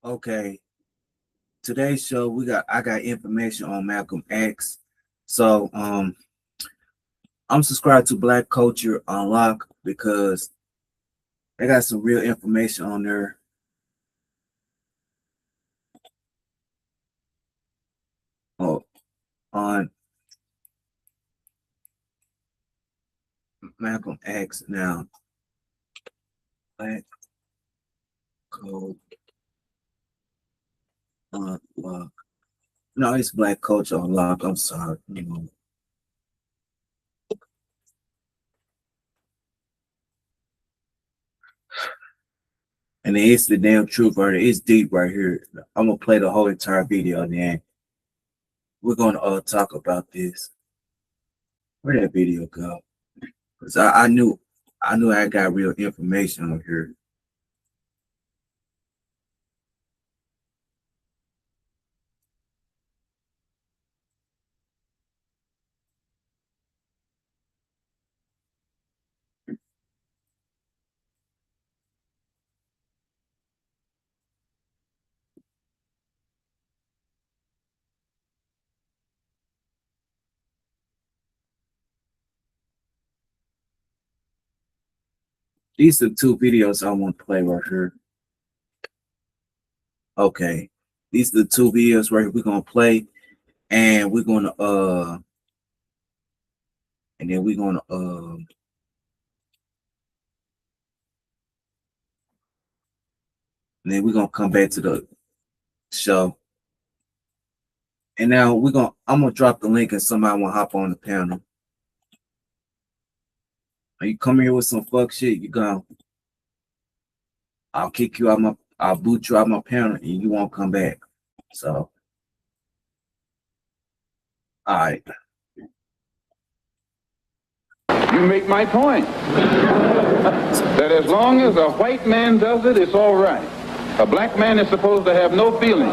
Okay, today's show I got information on Malcolm X. So I'm subscribed to Black Culture Unlock because they got some real information on there. Oh, on Malcolm X now. Black Culture Unlock. No, it's Black Culture Unlock. I'm sorry. And it's the damn truth right here. It's deep right here. I'm gonna play the whole entire video and then we're gonna talk about this. Where that video go? Because I knew I got real information on here. These are two videos I want to play right here. Okay. These are the two videos right here we're gonna play, and we're gonna and then we're gonna and then we're gonna come back to the show. And now I'm gonna drop the link and somebody wanna hop on the panel. Are you come here with some fuck shit, you go. I'll kick you out I'll boot you out my panel and you won't come back. So all right. You make my point. That as long as a white man does it, it's all right. A black man is supposed to have no feelings.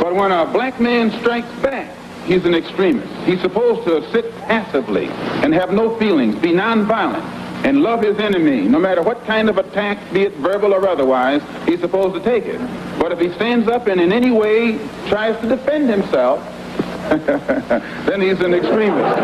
But when a black man strikes back, he's an extremist. He's supposed to sit passively and have no feelings, be nonviolent, and love his enemy. No matter what kind of attack, be it verbal or otherwise, he's supposed to take it. But if he stands up and in any way tries to defend himself, then he's an extremist.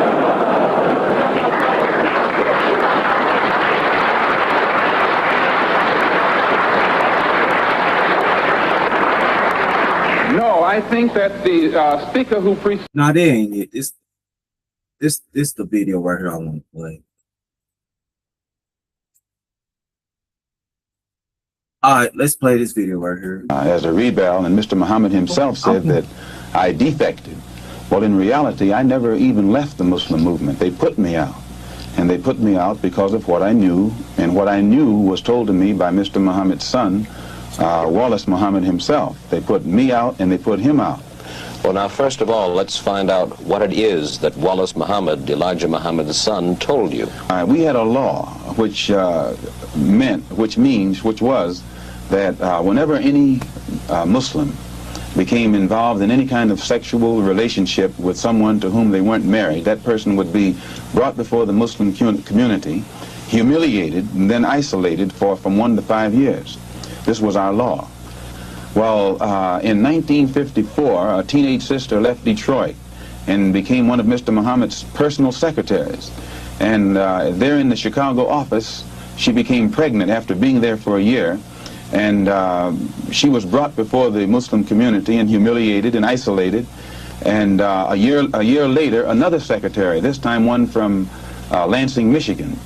No, I think that the speaker who preceded... No, they ain't it. This the video right here I want to play. All right, let's play this video right here. As a rebel, and Mr. Muhammad himself said that I defected. Well, in reality, I never even left the Muslim movement. They put me out. And they put me out because of what I knew, and what I knew was told to me by Mr. Muhammad's son, Wallace Muhammad himself. They put me out and they put him out. Well, now, first of all, let's find out what it is that Wallace Muhammad, Elijah Muhammad's son, told you. We had a law which was that whenever any Muslim became involved in any kind of sexual relationship with someone to whom they weren't married, that person would be brought before the Muslim community, humiliated, and then isolated for from 1 to 5 years. This was our law. Well, in 1954, a teenage sister left Detroit and became one of Mr. Muhammad's personal secretaries. And there in the Chicago office, she became pregnant after being there for a year. And she was brought before the Muslim community and humiliated and isolated. And a year later, another secretary, this time one from Lansing, Michigan,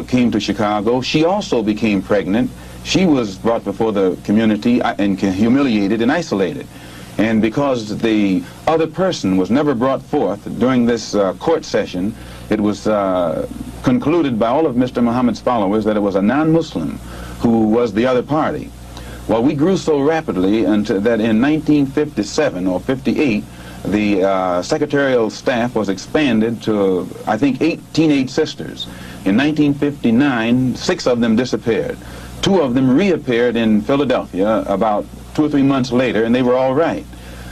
came to Chicago. She also became pregnant. She was brought before the community and humiliated and isolated. And because the other person was never brought forth during this court session, it was concluded by all of Mr. Muhammad's followers that it was a non-Muslim who was the other party. Well, we grew so rapidly until that in 1957 or 58, the secretarial staff was expanded to, I think, 8 teenage sisters. In 1959, 6 of them disappeared. 2 of them reappeared in Philadelphia about 2 or 3 months later, and they were all right.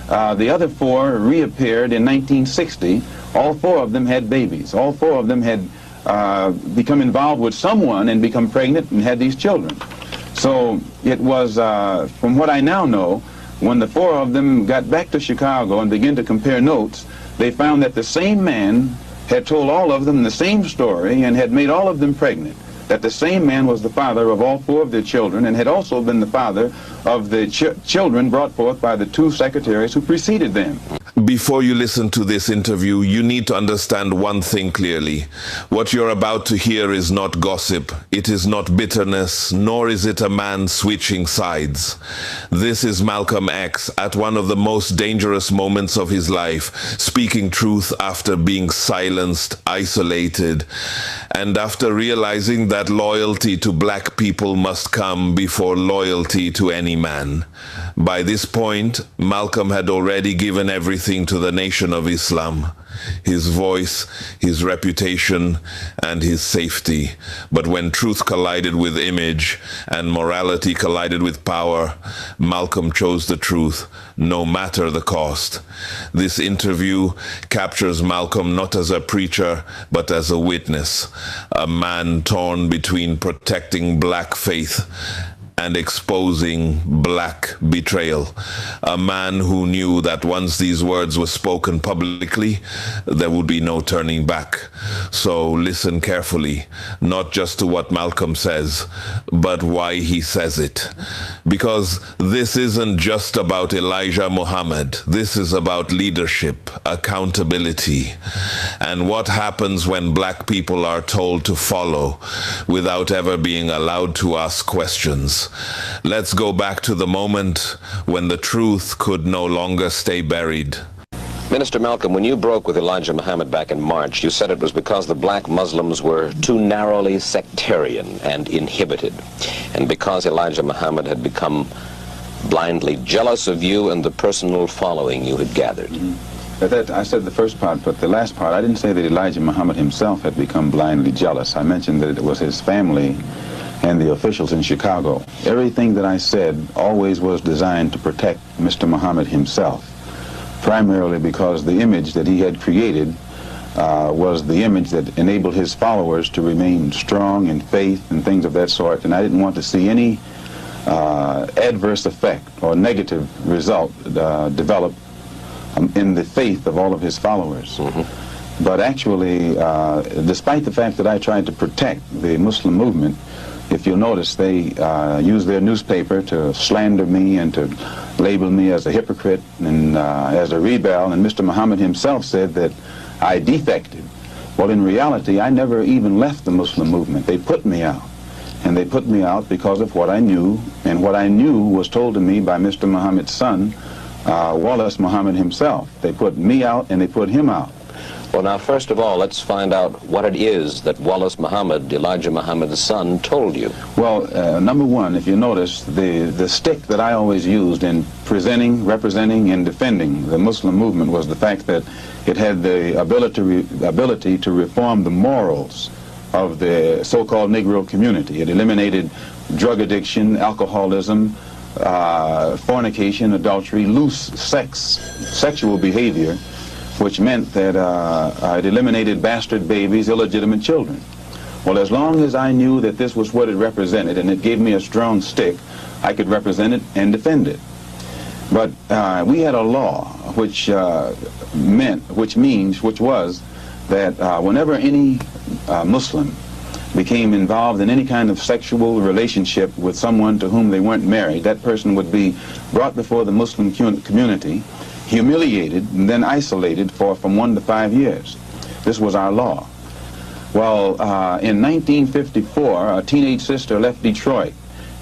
The other 4 reappeared in 1960. All 4 of them had babies. All 4 of them had become involved with someone and become pregnant and had these children. So it was, from what I now know, when the four of them got back to Chicago and began to compare notes, they found that the same man had told all of them the same story and had made all of them pregnant. That the same man was the father of all four of their children and had also been the father of the children brought forth by the two secretaries who preceded them. Before you listen to this interview, you need to understand one thing clearly. What you're about to hear is not gossip. It is not bitterness, nor is it a man switching sides. This is Malcolm X at one of the most dangerous moments of his life, speaking truth after being silenced, isolated, and after realizing that loyalty to black people must come before loyalty to any man. By this point, Malcolm had already given everything to the Nation of Islam. His voice, his reputation, and his safety. But when truth collided with image and morality collided with power, Malcolm chose the truth, no matter the cost. This interview captures Malcolm not as a preacher, but as a witness, a man torn between protecting black faith and exposing black betrayal. A man who knew that once these words were spoken publicly, there would be no turning back. So listen carefully, not just to what Malcolm says, but why he says it. Because this isn't just about Elijah Muhammad. This is about leadership, accountability, and what happens when black people are told to follow without ever being allowed to ask questions. Let's go back to the moment when the truth could no longer stay buried. Minister Malcolm, when you broke with Elijah Muhammad back in March, you said it was because the black Muslims were too narrowly sectarian and inhibited, and because Elijah Muhammad had become blindly jealous of you and the personal following you had gathered. I said the first part, but the last part, I didn't say that Elijah Muhammad himself had become blindly jealous. I mentioned that it was his family and the officials in Chicago. Everything that I said always was designed to protect Mr. Muhammad himself, primarily because the image that he had created was the image that enabled his followers to remain strong in faith and things of that sort, and I didn't want to see any adverse effect or negative result develop in the faith of all of his followers. But actually, despite the fact that I tried to protect the Muslim movement, if you'll notice, they use their newspaper to slander me and to label me as a hypocrite and as a rebel, and Mr. Muhammad himself said that I defected. Well, in reality, I never even left the Muslim movement. They put me out, and they put me out because of what I knew, and what I knew was told to me by Mr. Muhammad's son, Wallace Muhammad himself. They put me out and they put him out. Well, now, first of all, let's find out what it is that Wallace Muhammad, Elijah Muhammad's son, told you. Well, number one, if you notice, the stick that I always used in presenting, representing, and defending the Muslim movement was the fact that it had the ability to reform the morals of the so-called Negro community. It eliminated drug addiction, alcoholism, fornication, adultery, loose sexual behavior, which meant that it eliminated bastard babies, illegitimate children. Well, as long as I knew that this was what it represented and it gave me a strong stick, I could represent it and defend it. But we had a law which was that whenever any Muslim became involved in any kind of sexual relationship with someone to whom they weren't married, that person would be brought before the Muslim community, humiliated, and then isolated for from 1 to 5 years. This was our law. Well, in 1954, a teenage sister left Detroit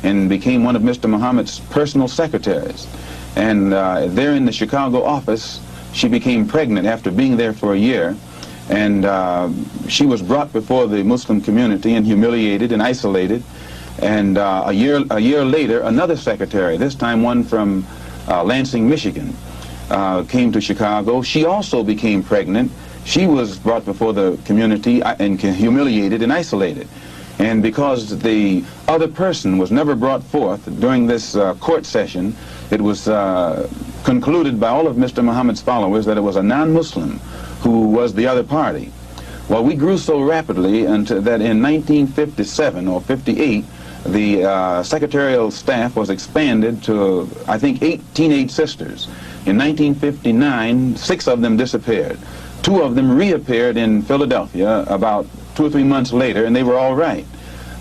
and became one of Mr. Muhammad's personal secretaries. And there in the Chicago office, she became pregnant after being there for a year. And she was brought before the Muslim community and humiliated and isolated. And a year later, another secretary, this time one from Lansing, Michigan, came to Chicago. She also became pregnant. She was brought before the community and humiliated and isolated. And because the other person was never brought forth during this court session, it was concluded by all of Mr. Muhammad's followers that it was a non-Muslim who was the other party. Well, we grew so rapidly until that in 1957 or 58, the secretarial staff was expanded to, I think, 8 teenage sisters. In 1959, 6 of them disappeared. 2 of them reappeared in Philadelphia about 2 or 3 months later, and they were all right.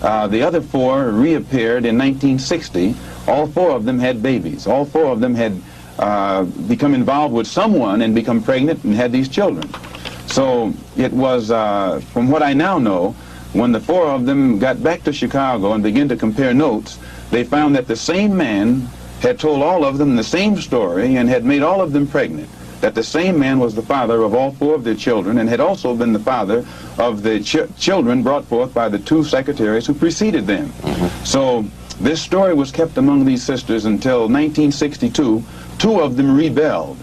The other 4 reappeared in 1960. All 4 of them had babies. All 4 of them had become involved with someone and become pregnant and had these children. So it was, from what I now know, when the 4 of them got back to Chicago and began to compare notes, they found that the same man had told all of them the same story and had made all of them pregnant. That the same man was the father of all 4 of their children and had also been the father of the children brought forth by the 2 secretaries who preceded them. So this story was kept among these sisters until 1962. 2 of them rebelled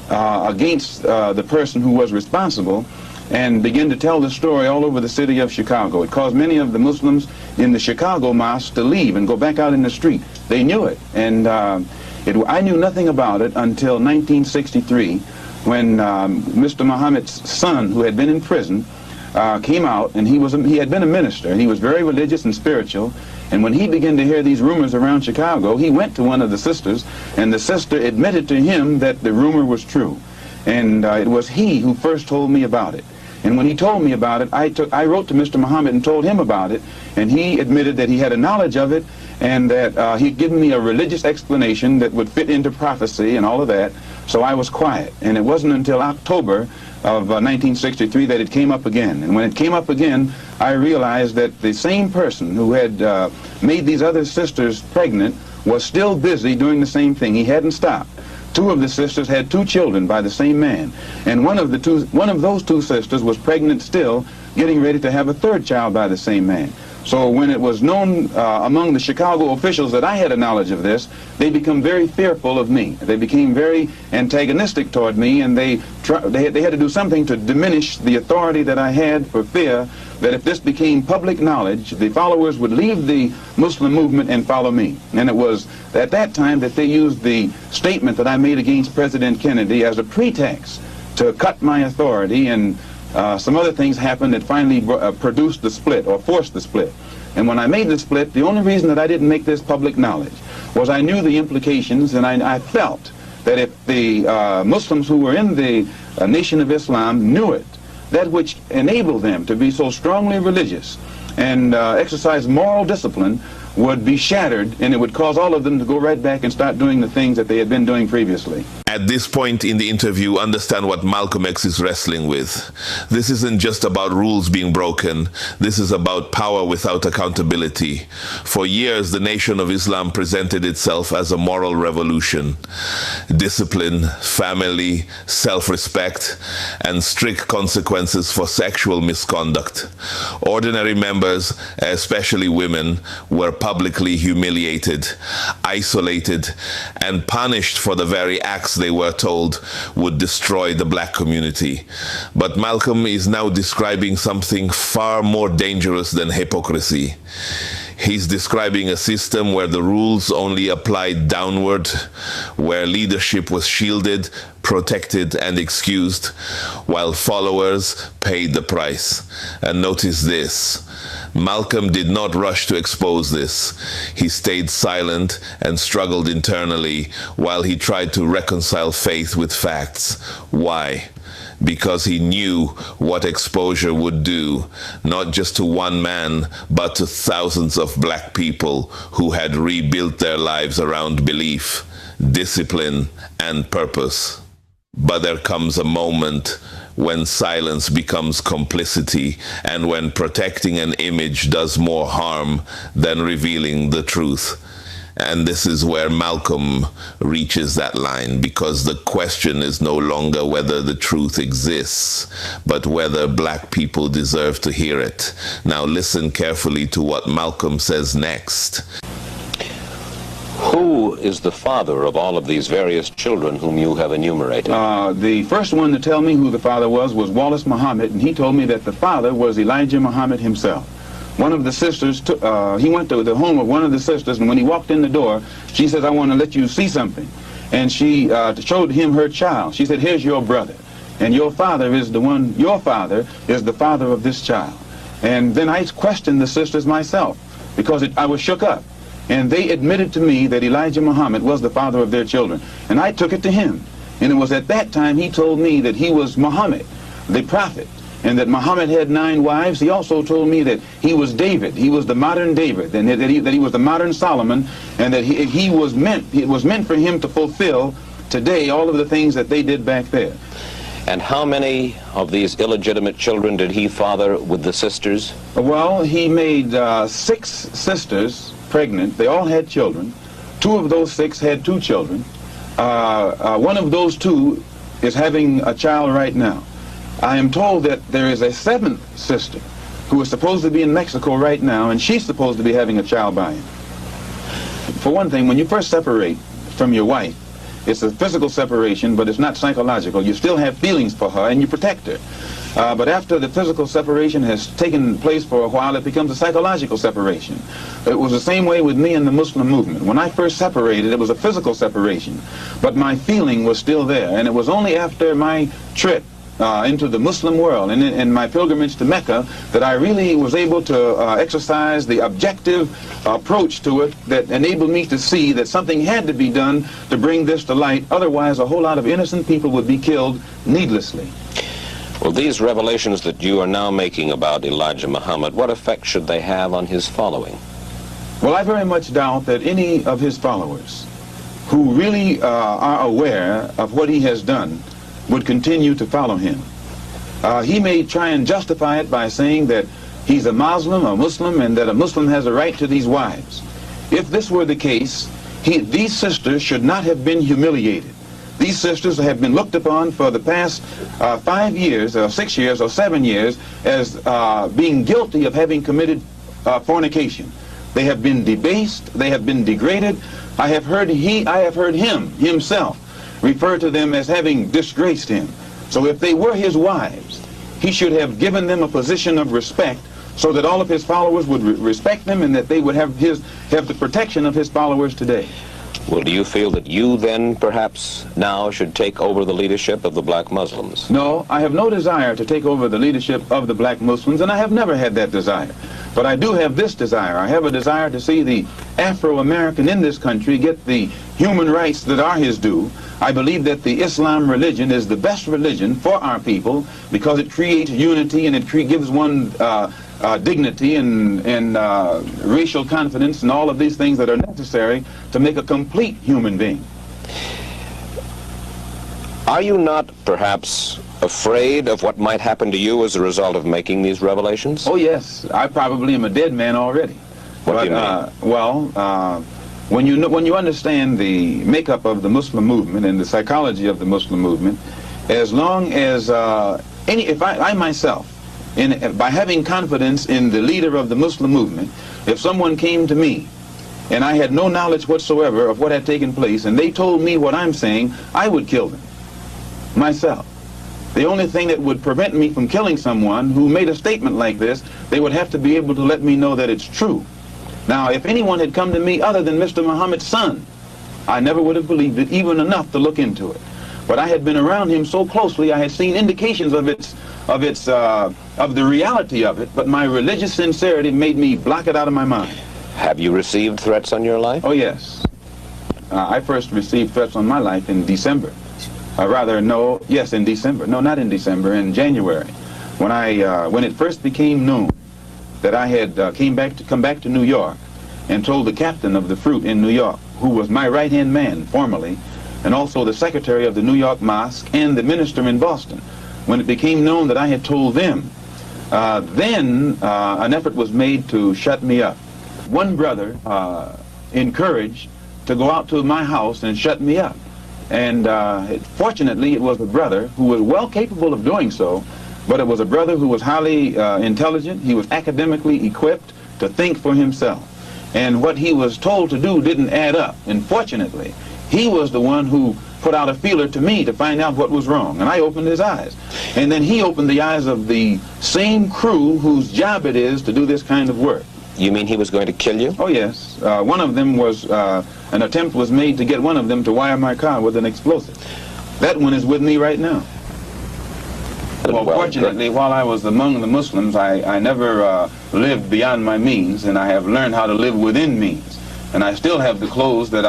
against the person who was responsible and began to tell the story all over the city of Chicago. It caused many of the Muslims in the Chicago mosque to leave and go back out in the street. They knew it, and I knew nothing about it until 1963 when Mr. Muhammad's son, who had been in prison, came out, and he had been a minister, and he was very religious and spiritual. And when he began to hear these rumors around Chicago, he went to one of the sisters, and the sister admitted to him that the rumor was true. And it was he who first told me about it. And when he told me about it, I wrote to Mr. Muhammad and told him about it, and he admitted that he had a knowledge of it, and that he'd given me a religious explanation that would fit into prophecy and all of that. So I was quiet. And it wasn't until October of 1963 that it came up again. And when it came up again, I realized that the same person who had made these other sisters pregnant was still busy doing the same thing. He hadn't stopped. 2 of the sisters had 2 children by the same man, and one of those 2 sisters was pregnant still, getting ready to have a 3rd child by the same man. So when it was known among the Chicago officials that I had a knowledge of this, they became very fearful of me. They became very antagonistic toward me, and they had to do something to diminish the authority that I had, for fear that if this became public knowledge, the followers would leave the Muslim movement and follow me. And it was at that time that they used the statement that I made against President Kennedy as a pretext to cut my authority, and some other things happened that finally produced the split, or forced the split. And when I made the split, the only reason that I didn't make this public knowledge was I knew the implications, and I felt that if the Muslims who were in the Nation of Islam knew it, that which enabled them to be so strongly religious and exercise moral discipline would be shattered, and it would cause all of them to go right back and start doing the things that they had been doing previously. At this point in the interview, understand what Malcolm X is wrestling with. This isn't just about rules being broken. This is about power without accountability. For years, the Nation of Islam presented itself as a moral revolution. Discipline, family, self-respect, and strict consequences for sexual misconduct. Ordinary members, especially women, were publicly humiliated, isolated, and punished for the very acts they were told would destroy the black community. But Malcolm is now describing something far more dangerous than hypocrisy. He's describing a system where the rules only applied downward, where leadership was shielded, protected, and excused, while followers paid the price. And notice this. Malcolm did not rush to expose this. He stayed silent and struggled internally while he tried to reconcile faith with facts. Why? Because he knew what exposure would do, not just to one man, but to thousands of black people who had rebuilt their lives around belief, discipline, and purpose. But there comes a moment when silence becomes complicity, and when protecting an image does more harm than revealing the truth. And this is where Malcolm reaches that line, because the question is no longer whether the truth exists, but whether black people deserve to hear it. Now listen carefully to what Malcolm says next. Who is the father of all of these various children whom you have enumerated? The first one to tell me who the father was Wallace Muhammad, and he told me that the father was Elijah Muhammad himself. One of the sisters, he went to the home of one of the sisters, and when he walked in the door, she says, "I want to let you see something." And she showed him her child. She said, "Here's your brother." and your father is the father of this child. And then I questioned the sisters myself, because I was shook up. And they admitted to me that Elijah Muhammad was the father of their children. And I took it to him. And it was at that time he told me that he was Muhammad, the prophet, and that Muhammad had 9 wives. He also told me that he was David. He was the modern David, and that he was the modern Solomon, and that it was meant for him to fulfill today all of the things that they did back there. And how many of these illegitimate children did he father with the sisters? Well, he made 6 sisters pregnant. They all had children. 2 of those 6 had 2 children. One of those 2 is having a child right now. I am told that there is a 7th sister who is supposed to be in Mexico right now, and she's supposed to be having a child by him. For one thing, when you first separate from your wife, it's a physical separation, but it's not psychological. You still have feelings for her, and you protect her. But after the physical separation has taken place for a while, it becomes a psychological separation. It was the same way with me in the Muslim movement. When I first separated, it was a physical separation, but my feeling was still there. And it was only after my trip into the Muslim world and my pilgrimage to Mecca that I really was able to exercise the objective approach to it that enabled me to see that something had to be done to bring this to light. Otherwise, a whole lot of innocent people would be killed needlessly. Well, these revelations that you are now making about Elijah Muhammad, what effect should they have on his following? Well, I very much doubt that any of his followers who really are aware of what he has done would continue to follow him. He may try and justify it by saying that he's a Muslim, and that a Muslim has a right to these wives. If this were the case, these sisters should not have been humiliated. These sisters have been looked upon for the past 5 years, or 6 years, or 7 years as being guilty of having committed fornication. They have been debased, they have been degraded. I have heard him himself refer to them as having disgraced him. So if they were his wives, he should have given them a position of respect so that all of his followers would respect them, and that they would have the protection of his followers today. Well, do you feel that you then perhaps now should take over the leadership of the black Muslims? No, I have no desire to take over the leadership of the black Muslims, and I have never had that desire. But I do have this desire. I have a desire to see the Afro-American in this country get the human rights that are his due. I believe that the Islam religion is the best religion for our people because it creates unity, and it gives one dignity and racial confidence and all of these things that are necessary to make a complete human being. Are you not perhaps afraid of what might happen to you as a result of making these revelations? Oh yes, I probably am a dead man already. What do you mean? When you understand the makeup of the Muslim movement and the psychology of the Muslim movement, as long as if I myself, by having confidence in the leader of the Muslim movement, if someone came to me and I had no knowledge whatsoever of what had taken place, and they told me what I'm saying, I would kill them myself. The only thing that would prevent me from killing someone who made a statement like this, they would have to be able to let me know that it's true. Now, if anyone had come to me other than Mr. Muhammad's son, I never would have believed it, even enough to look into it. But I had been around him so closely, I had seen indications of the reality of it, but my religious sincerity made me block it out of my mind. Have you received threats on your life? Oh, yes. I first received threats on my life in December. In December. No, not in December, in January. When it first became known that I had come back to New York and told the captain of the fruit in New York, who was my right-hand man formerly, and also the secretary of the New York Mosque and the minister in Boston. When it became known that I had told them, then an effort was made to shut me up. One brother encouraged to go out to my house and shut me up. And fortunately, it was a brother who was well capable of doing so, but it was a brother who was highly intelligent. He was academically equipped to think for himself. And what he was told to do didn't add up. And fortunately, he was the one who put out a feeler to me to find out what was wrong. And I opened his eyes. And then he opened the eyes of the same crew whose job it is to do this kind of work. You mean he was going to kill you? Oh, yes. One of them was, an attempt was made to get one of them to wire my car with an explosive. That one is with me right now. Well, fortunately, while I was among the Muslims, I never lived beyond my means, and I have learned how to live within means. And I still have the clothes that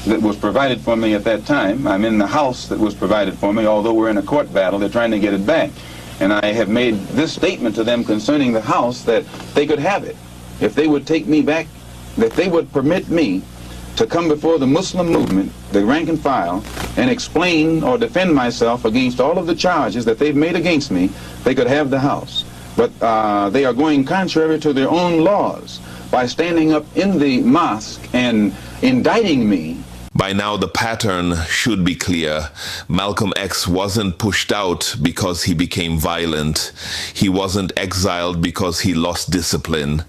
that was provided for me at that time. I'm in the house that was provided for me, although we're in a court battle, they're trying to get it back. And I have made this statement to them concerning the house, that they could have it. If they would take me back, that they would permit me to come before the Muslim movement, the rank and file, and explain or defend myself against all of the charges that they've made against me, they could have the house. But they are going contrary to their own laws by standing up in the mosque and indicting me. By now, the pattern should be clear. Malcolm X wasn't pushed out because he became violent. He wasn't exiled because he lost discipline.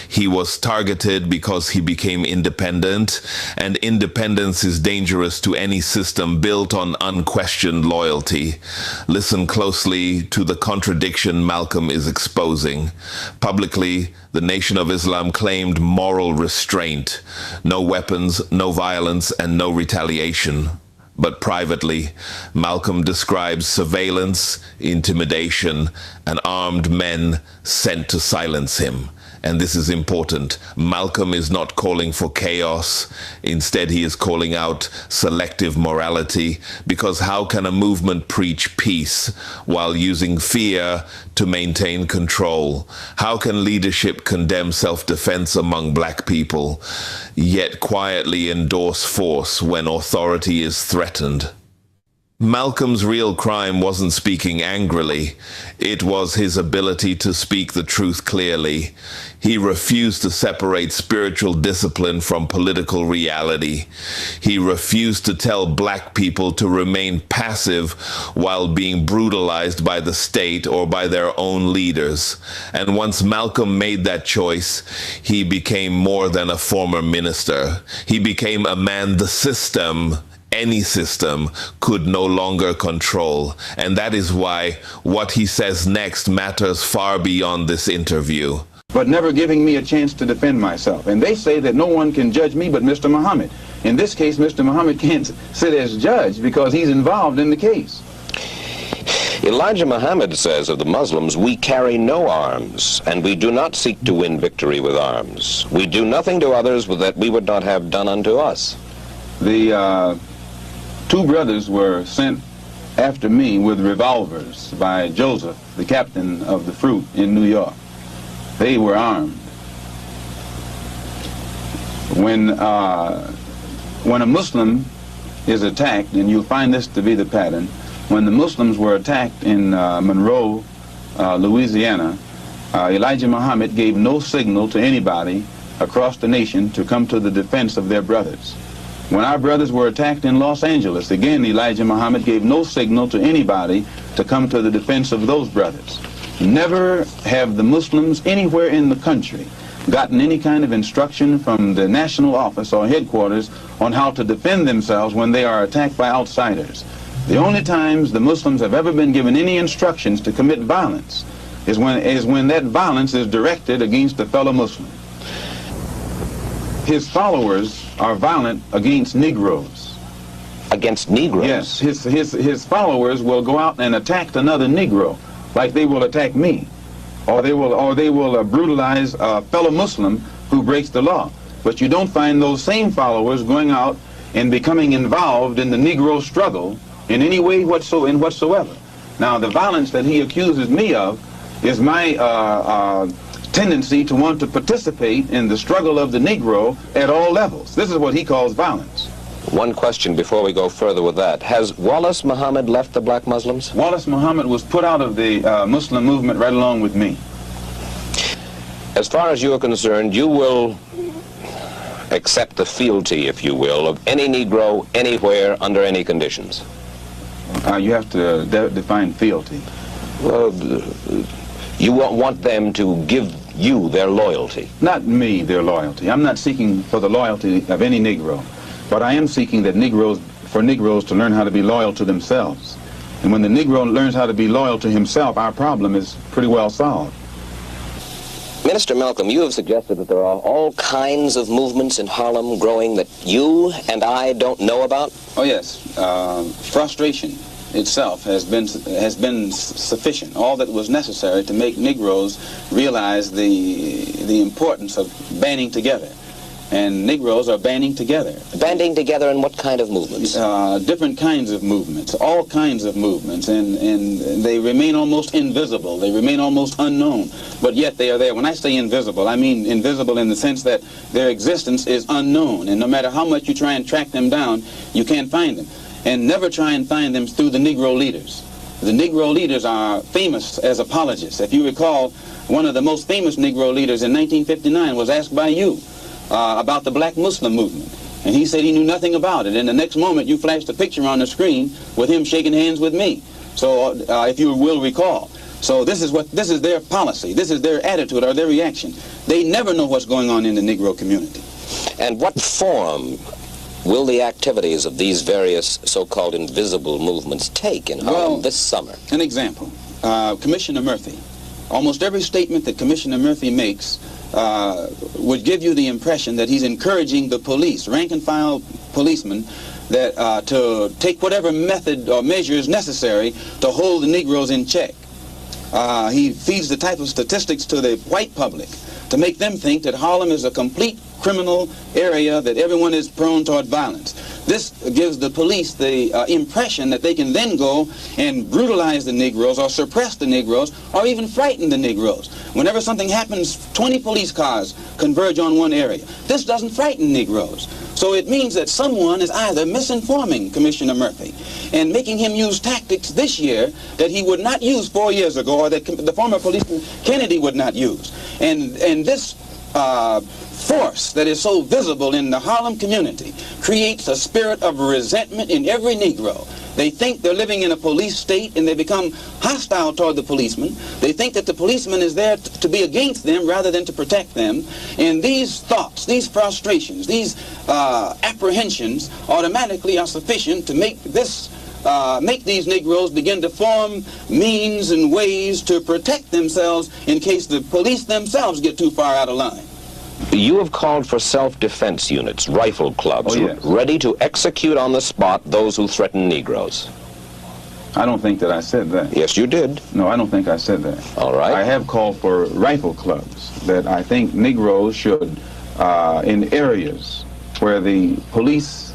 He was targeted because he became independent, and independence is dangerous to any system built on unquestioned loyalty. Listen closely to the contradiction Malcolm is exposing. Publicly, the Nation of Islam claimed moral restraint, no weapons, no violence, and no retaliation. But privately, Malcolm describes surveillance, intimidation, and armed men sent to silence him. And this is important. Malcolm is not calling for chaos. Instead, he is calling out selective morality, because how can a movement preach peace while using fear to maintain control? How can leadership condemn self-defense among black people, yet quietly endorse force when authority is threatened? Malcolm's real crime wasn't speaking angrily. It was his ability to speak the truth clearly. He refused to separate spiritual discipline from political reality. He refused to tell black people to remain passive while being brutalized by the state or by their own leaders. And once Malcolm made that choice, he became more than a former minister. He became a man the system, any system, could no longer control. And that is why what he says next matters far beyond this interview. But never giving me a chance to defend myself. And they say that no one can judge me but Mr. Muhammad. In this case, Mr. Muhammad can't sit as judge because he's involved in the case. Elijah Muhammad says of the Muslims, "We carry no arms, and we do not seek to win victory with arms. We do nothing to others that we would not have done unto us." The two brothers were sent after me with revolvers by Joseph, the captain of the Fruit in New York. They were armed. When a Muslim is attacked, and you'll find this to be the pattern, when the Muslims were attacked in Monroe, Louisiana, Elijah Muhammad gave no signal to anybody across the nation to come to the defense of their brothers. When our brothers were attacked in Los Angeles, again, Elijah Muhammad gave no signal to anybody to come to the defense of those brothers. Never have the Muslims anywhere in the country gotten any kind of instruction from the national office or headquarters on how to defend themselves when they are attacked by outsiders. The only times the Muslims have ever been given any instructions to commit violence is when that violence is directed against a fellow Muslim. His followers are violent against Negroes. Against Negroes? Yes, his followers will go out and attack another Negro, like they will attack me, or they will brutalize a fellow Muslim who breaks the law. But you don't find those same followers going out and becoming involved in the Negro struggle in any way whatsoever. Now, the violence that he accuses me of is my tendency to want to participate in the struggle of the Negro at all levels. This is what he calls violence. One question before we go further with that. Has Wallace Muhammad left the black Muslims? Wallace Muhammad was put out of the Muslim movement right along with me. As far as you are concerned, you will accept the fealty, if you will, of any Negro anywhere under any conditions? You have to define fealty. Well, you want them to give you their loyalty. Not me, their loyalty. I'm not seeking for the loyalty of any Negro, but I am seeking that for Negroes to learn how to be loyal to themselves. And when the Negro learns how to be loyal to himself, our problem is pretty well solved. Minister Malcolm, you have suggested that there are all kinds of movements in Harlem growing that you and I don't know about? Oh yes, frustration. itself has been sufficient, all that was necessary to make Negroes realize the importance of banding together. And Negroes are banding together. Banding together in what kind of movements? Different kinds of movements, all kinds of movements, and they remain almost invisible. They remain almost unknown, but yet they are there. When I say invisible, I mean invisible in the sense that their existence is unknown, and no matter how much you try and track them down, you can't find them. And never try and find them through the Negro leaders. The Negro leaders are famous as apologists. If you recall, one of the most famous Negro leaders in 1959 was asked by you about the black Muslim movement. And he said he knew nothing about it. And the next moment you flashed a picture on the screen with him shaking hands with me. So if you will recall. So this is their policy. This is their attitude or their reaction. They never know what's going on in the Negro community. And what form will the activities of these various so-called invisible movements take in Harlem this summer? An example, Commissioner Murphy. Almost every statement that Commissioner Murphy makes would give you the impression that he's encouraging the police, rank-and-file policemen, that to take whatever method or measures necessary to hold the Negroes in check. He feeds the type of statistics to the white public to make them think that Harlem is a complete criminal area, that everyone is prone toward violence. This gives the police the impression that they can then go and brutalize the Negroes or suppress the Negroes or even frighten the Negroes. Whenever something happens, 20 police cars converge on one area. This doesn't frighten Negroes. So it means that someone is either misinforming Commissioner Murphy and making him use tactics this year that he would not use 4 years ago, or that the former policeman Kennedy would not use. And this force that is so visible in the Harlem community creates a spirit of resentment in every Negro. They think they're living in a police state, and they become hostile toward the policeman. They think that the policeman is there to be against them rather than to protect them. And these thoughts, these frustrations, these apprehensions automatically are sufficient to make these Negroes begin to form means and ways to protect themselves in case the police themselves get too far out of line. You have called for self-defense units, rifle clubs, yes, ready to execute on the spot those who threaten Negroes. I don't think that I said that. Yes, you did. No, I don't think I said that. All right. I have called for rifle clubs, that I think Negroes should, in areas where the police,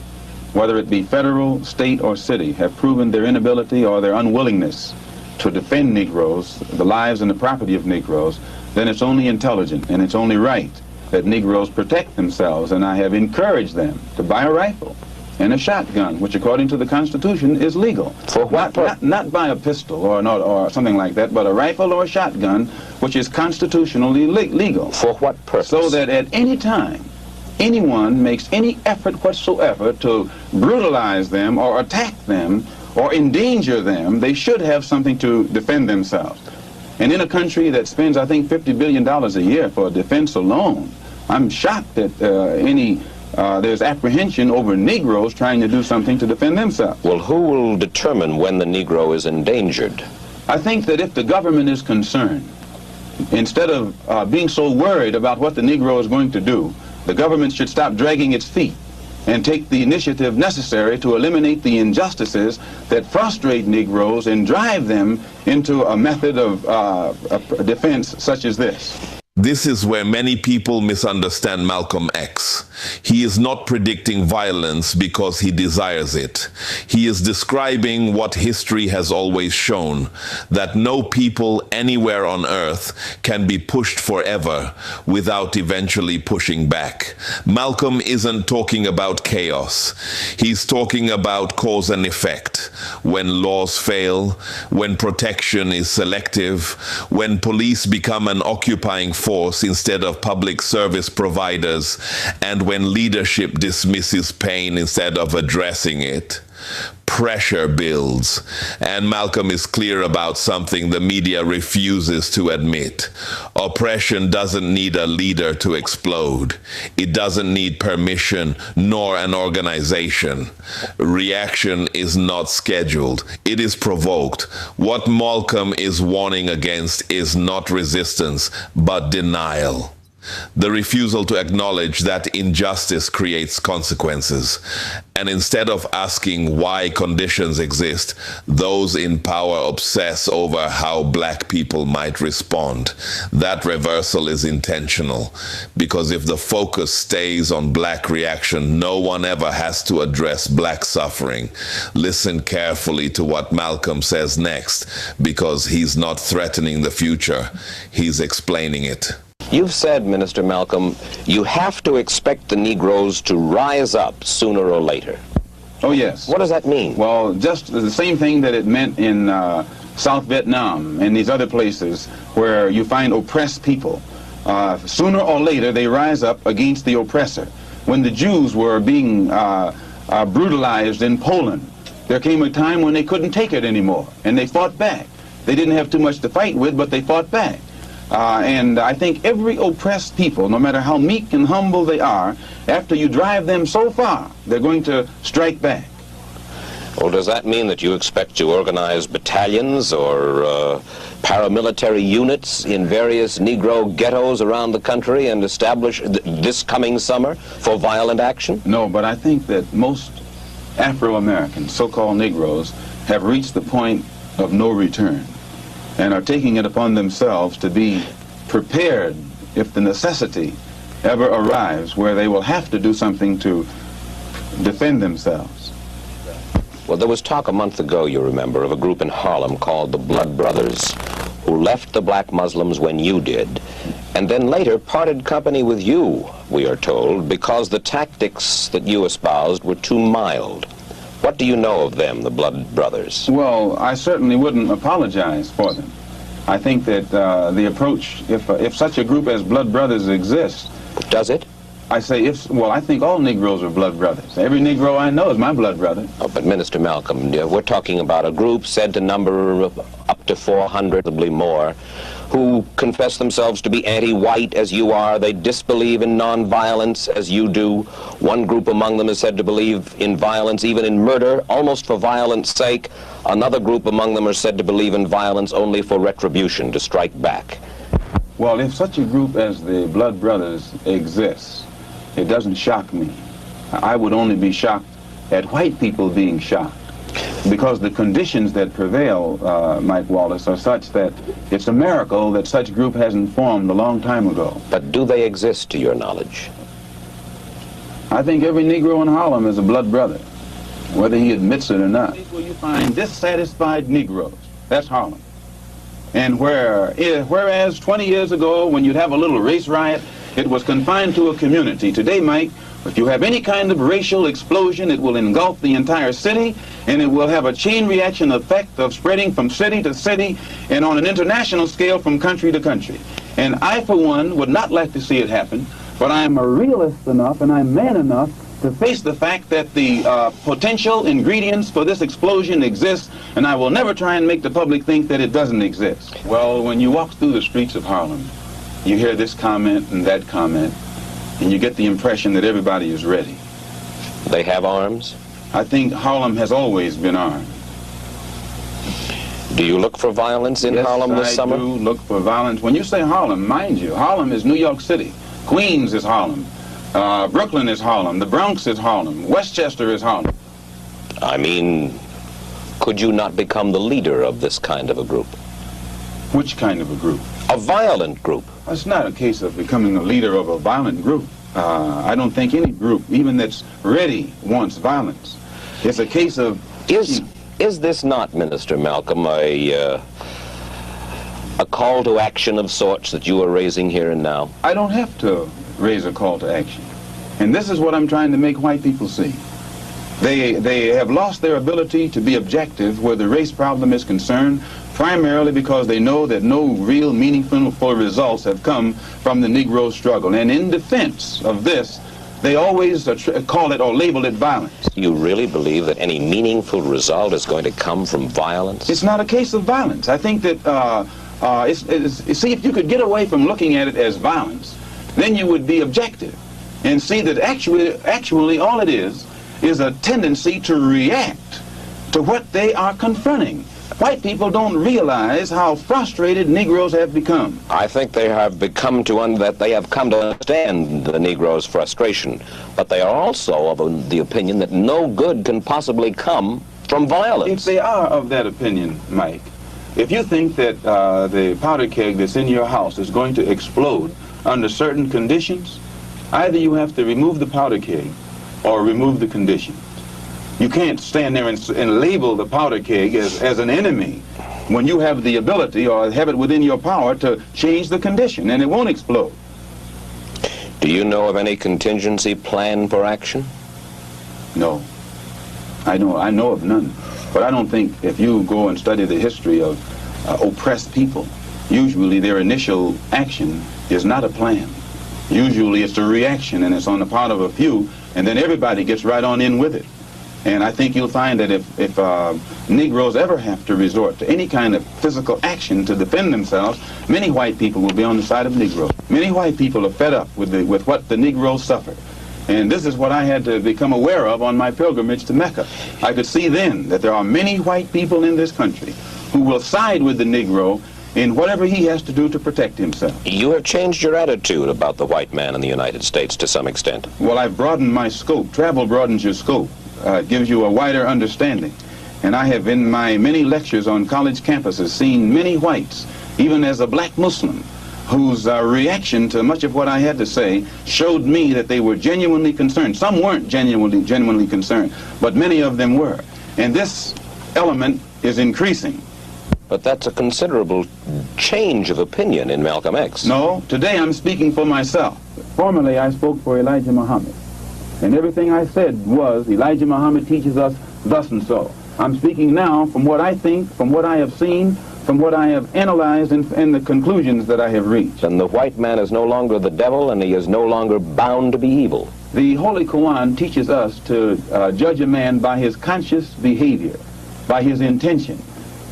whether it be federal, state, or city, have proven their inability or their unwillingness to defend Negroes, the lives and the property of Negroes, then it's only intelligent and it's only right that Negroes protect themselves, and I have encouraged them to buy a rifle and a shotgun, which according to the Constitution is legal. For what? Not buy a pistol or something like that, but a rifle or a shotgun, which is constitutionally legal. For what purpose? So that at any time, anyone makes any effort whatsoever to brutalize them or attack them or endanger them, they should have something to defend themselves. And in a country that spends, I think, $50 billion a year for defense alone, I'm shocked that there's apprehension over Negroes trying to do something to defend themselves. Well, who will determine when the Negro is endangered? I think that if the government is concerned, instead of being so worried about what the Negro is going to do, the government should stop dragging its feet and take the initiative necessary to eliminate the injustices that frustrate Negroes and drive them into a method of defense such as this. This is where many people misunderstand Malcolm X. He is not predicting violence because he desires it. He is describing what history has always shown, that no people anywhere on earth can be pushed forever without eventually pushing back. Malcolm isn't talking about chaos. He's talking about cause and effect. When laws fail, when protection is selective, when police become an occupying force instead of public service providers, and when leadership dismisses pain instead of addressing it. Pressure builds, and Malcolm is clear about something the media refuses to admit. Oppression doesn't need a leader to explode. It doesn't need permission nor an organization. Reaction is not scheduled. It is provoked. What Malcolm is warning against is not resistance, but denial. the refusal to acknowledge that injustice creates consequences. And instead of asking why conditions exist, those in power obsess over how black people might respond. That reversal is intentional, because if the focus stays on black reaction, no one ever has to address black suffering. Listen carefully to what Malcolm says next, because he's not threatening the future, he's explaining it. You've said, Minister Malcolm, you have to expect the Negroes to rise up sooner or later. Oh, yes. What does that mean? Well, just the same thing that it meant in South Vietnam and these other places where you find oppressed people. Sooner or later, they rise up against the oppressor. When the Jews were being brutalized in Poland, there came a time when they couldn't take it anymore, and they fought back. They didn't have too much to fight with, but they fought back. And I think every oppressed people, no matter how meek and humble they are, after you drive them so far, they're going to strike back. Well, does that mean that you expect to organize battalions or paramilitary units in various Negro ghettos around the country and establish this coming summer for violent action? No, but I think that most Afro-Americans, so-called Negroes, have reached the point of no return and are taking it upon themselves to be prepared if the necessity ever arrives where they will have to do something to defend themselves. Well, there was talk a month ago, you remember, of a group in Harlem called the Blood Brothers, who left the black Muslims when you did, and then later parted company with you, we are told, because the tactics that you espoused were too mild. What do you know of them, the Blood Brothers? Well, I certainly wouldn't apologize for them. I think that the approach, if such a group as Blood Brothers exists... Does it? I say, I think all Negroes are blood brothers. Every Negro I know is my blood brother. Oh, but Minister Malcolm, we're talking about a group said to number up to 400, probably more, who confess themselves to be anti-white as you are. They disbelieve in nonviolence as you do. One group among them is said to believe in violence, even in murder, almost for violence sake. Another group among them are said to believe in violence only for retribution, to strike back. Well, if such a group as the Blood Brothers exists, it doesn't shock me. I would only be shocked at white people being shocked, because the conditions that prevail, Mike Wallace, are such that it's a miracle that such group hasn't formed a long time ago. But do they exist, to your knowledge? I think every Negro in Harlem is a blood brother, whether he admits it or not. Where you find dissatisfied Negroes, that's Harlem. And whereas 20 years ago, when you'd have a little race riot, it was confined to a community. Today, Mike, if you have any kind of racial explosion, it will engulf the entire city, and it will have a chain reaction effect of spreading from city to city and on an international scale from country to country. And I, for one, would not like to see it happen, but I'm a realist enough and I'm man enough to face the fact that the potential ingredients for this explosion exist, and I will never try and make the public think that it doesn't exist. Well, when you walk through the streets of Harlem, you hear this comment and that comment, and you get the impression that everybody is ready. They have arms? I think Harlem has always been armed. Do you look for violence in Harlem this summer? Yes, I do look for violence. When you say Harlem, mind you, Harlem is New York City. Queens is Harlem. Brooklyn is Harlem. The Bronx is Harlem. Westchester is Harlem. I mean, could you not become the leader of this kind of a group? Which kind of a group? A violent group. It's not a case of becoming a leader of a violent group. I don't think any group, even that's ready, wants violence. It's a case of... Is this not, Minister Malcolm, a call to action of sorts that you are raising here and now? I don't have to raise a call to action. And this is what I'm trying to make white people see. They have lost their ability to be objective where the race problem is concerned, primarily because they know that no real meaningful results have come from the Negro struggle. And in defense of this, they always call it or label it violence. You really believe that any meaningful result is going to come from violence? It's not a case of violence. I think that, see, if you could get away from looking at it as violence, then you would be objective and see that actually all it is a tendency to react to what they are confronting. White people don't realize how frustrated Negroes have become. I think they have come to understand the Negro's frustration, but they are also of the opinion that no good can possibly come from violence. If they are of that opinion, Mike, if you think that the powder keg that's in your house is going to explode under certain conditions, either you have to remove the powder keg or remove the conditions. You can't stand there and label the powder keg as an enemy when you have the ability or have it within your power to change the condition, and it won't explode. Do you know of any contingency plan for action? No. I know of none. But I don't think if you go and study the history of oppressed people, usually their initial action is not a plan. Usually it's a reaction, and it's on the part of a few, and then everybody gets right on in with it. And I think you'll find that if Negroes ever have to resort to any kind of physical action to defend themselves, many white people will be on the side of Negroes. Many white people are fed up with what the Negroes suffered. And this is what I had to become aware of on my pilgrimage to Mecca. I could see then that there are many white people in this country who will side with the Negro in whatever he has to do to protect himself. You have changed your attitude about the white man in the United States to some extent. Well, I've broadened my scope. Travel broadens your scope. Gives you a wider understanding. And I have, in my many lectures on college campuses, seen many whites, even as a black Muslim, whose reaction to much of what I had to say showed me that they were genuinely concerned. Some weren't genuinely concerned, but many of them were. And this element is increasing. But that's a considerable change of opinion in Malcolm X. No, today I'm speaking for myself. Formerly I spoke for Elijah Muhammad. And everything I said was, Elijah Muhammad teaches us thus and so. I'm speaking now from what I think, from what I have seen, from what I have analyzed, and the conclusions that I have reached. And the white man is no longer the devil, and he is no longer bound to be evil. The Holy Quran teaches us to judge a man by his conscious behavior, by his intention.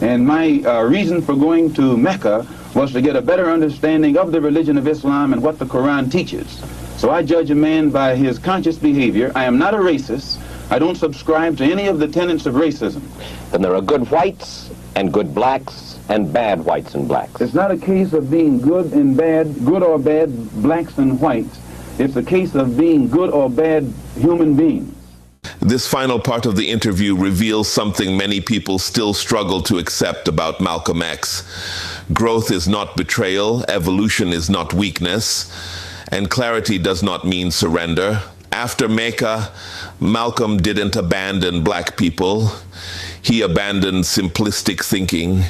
And my reason for going to Mecca was to get a better understanding of the religion of Islam and what the Quran teaches. So I judge a man by his conscious behavior. I am not a racist. I don't subscribe to any of the tenets of racism. Then there are good whites and good blacks and bad whites and blacks. It's not a case of being good and bad, good or bad blacks and whites. It's a case of being good or bad human beings. This final part of the interview reveals something many people still struggle to accept about Malcolm X. Growth is not betrayal, evolution is not weakness, and clarity does not mean surrender. After Mecca, Malcolm didn't abandon black people. He abandoned simplistic thinking.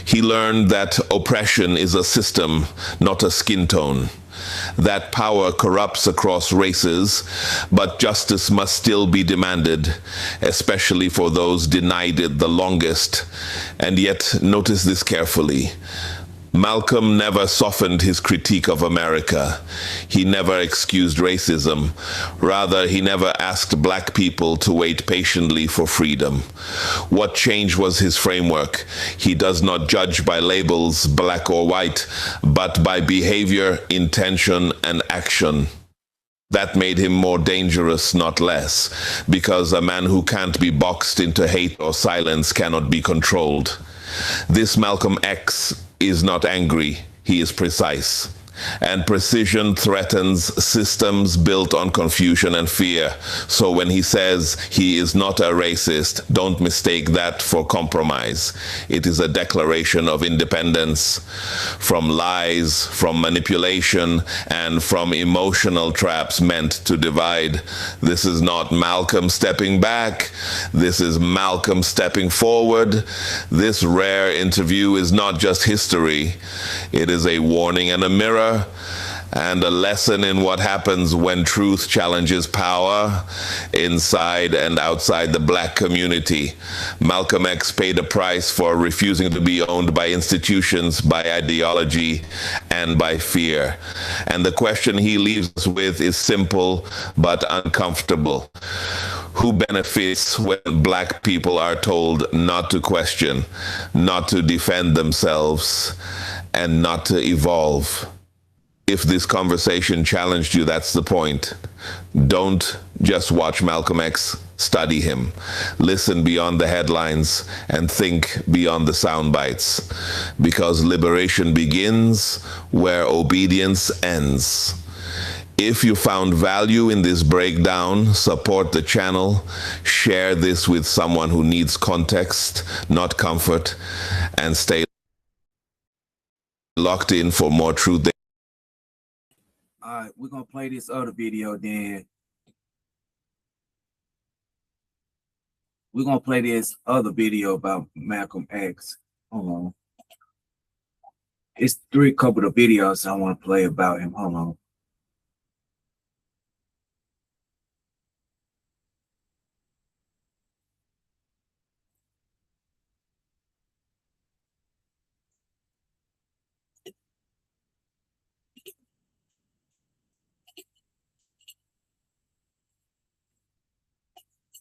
He learned that oppression is a system, not a skin tone. That power corrupts across races, but justice must still be demanded, especially for those denied it the longest. And yet, notice this carefully. Malcolm never softened his critique of America. He never excused racism. Rather, he never asked black people to wait patiently for freedom. What changed was his framework. He does not judge by labels, black or white, but by behavior, intention, and action. That made him more dangerous, not less, because a man who can't be boxed into hate or silence cannot be controlled. This Malcolm X is not angry, he is precise. And precision threatens systems built on confusion and fear. So when he says he is not a racist, don't mistake that for compromise. It is a declaration of independence from lies, from manipulation, and from emotional traps meant to divide. This is not Malcolm stepping back. This is Malcolm stepping forward. This rare interview is not just history. It is a warning and a mirror, and a lesson in what happens when truth challenges power inside and outside the black community. Malcolm X paid a price for refusing to be owned by institutions, by ideology, and by fear. And the question he leaves us with is simple but uncomfortable. Who benefits when black people are told not to question, not to defend themselves, and not to evolve? If this conversation challenged you, that's the point. Don't just watch Malcolm X, study him. Listen beyond the headlines and think beyond the sound bites. Because liberation begins where obedience ends. If you found value in this breakdown, support the channel, share this with someone who needs context, not comfort, and stay locked in for more truth. All right, we're gonna play this other video then. We're gonna play this other video about Malcolm X. Hold on. It's couple of videos I want to play about him. Hold on.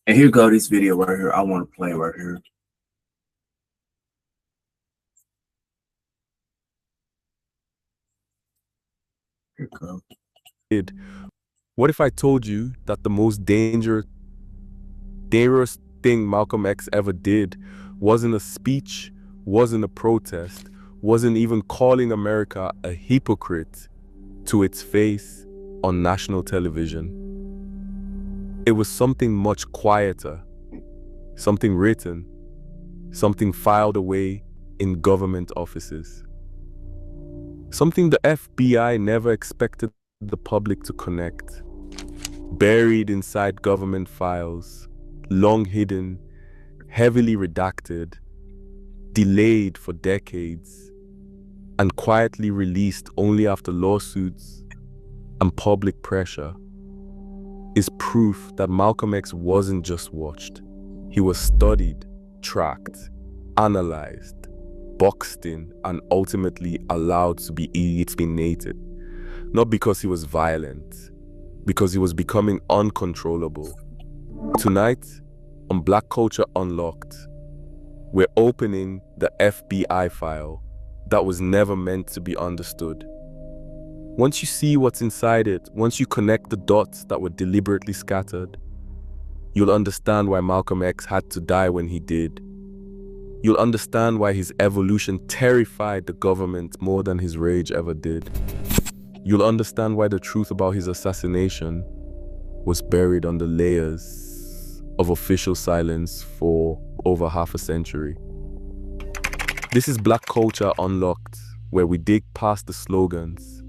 And here go this video right here. I want to play right here. Here it goes. What if I told you that the most dangerous thing Malcolm X ever did wasn't a speech, wasn't a protest, wasn't even calling America a hypocrite to its face on national television? It was something much quieter, something written, something filed away in government offices. Something the FBI never expected the public to connect. Buried inside government files, long hidden, heavily redacted, delayed for decades, and quietly released only after lawsuits and public pressure, is proof that Malcolm X wasn't just watched. He was studied, tracked, analyzed, boxed in, and ultimately allowed to be eliminated. Not because he was violent, because he was becoming uncontrollable. Tonight, on Black Culture Unlocked, we're opening the FBI file that was never meant to be understood. Once you see what's inside it, once you connect the dots that were deliberately scattered, you'll understand why Malcolm X had to die when he did. You'll understand why his evolution terrified the government more than his rage ever did. You'll understand why the truth about his assassination was buried under layers of official silence for over half a century. This is Black Culture Unlocked, where we dig past the slogans,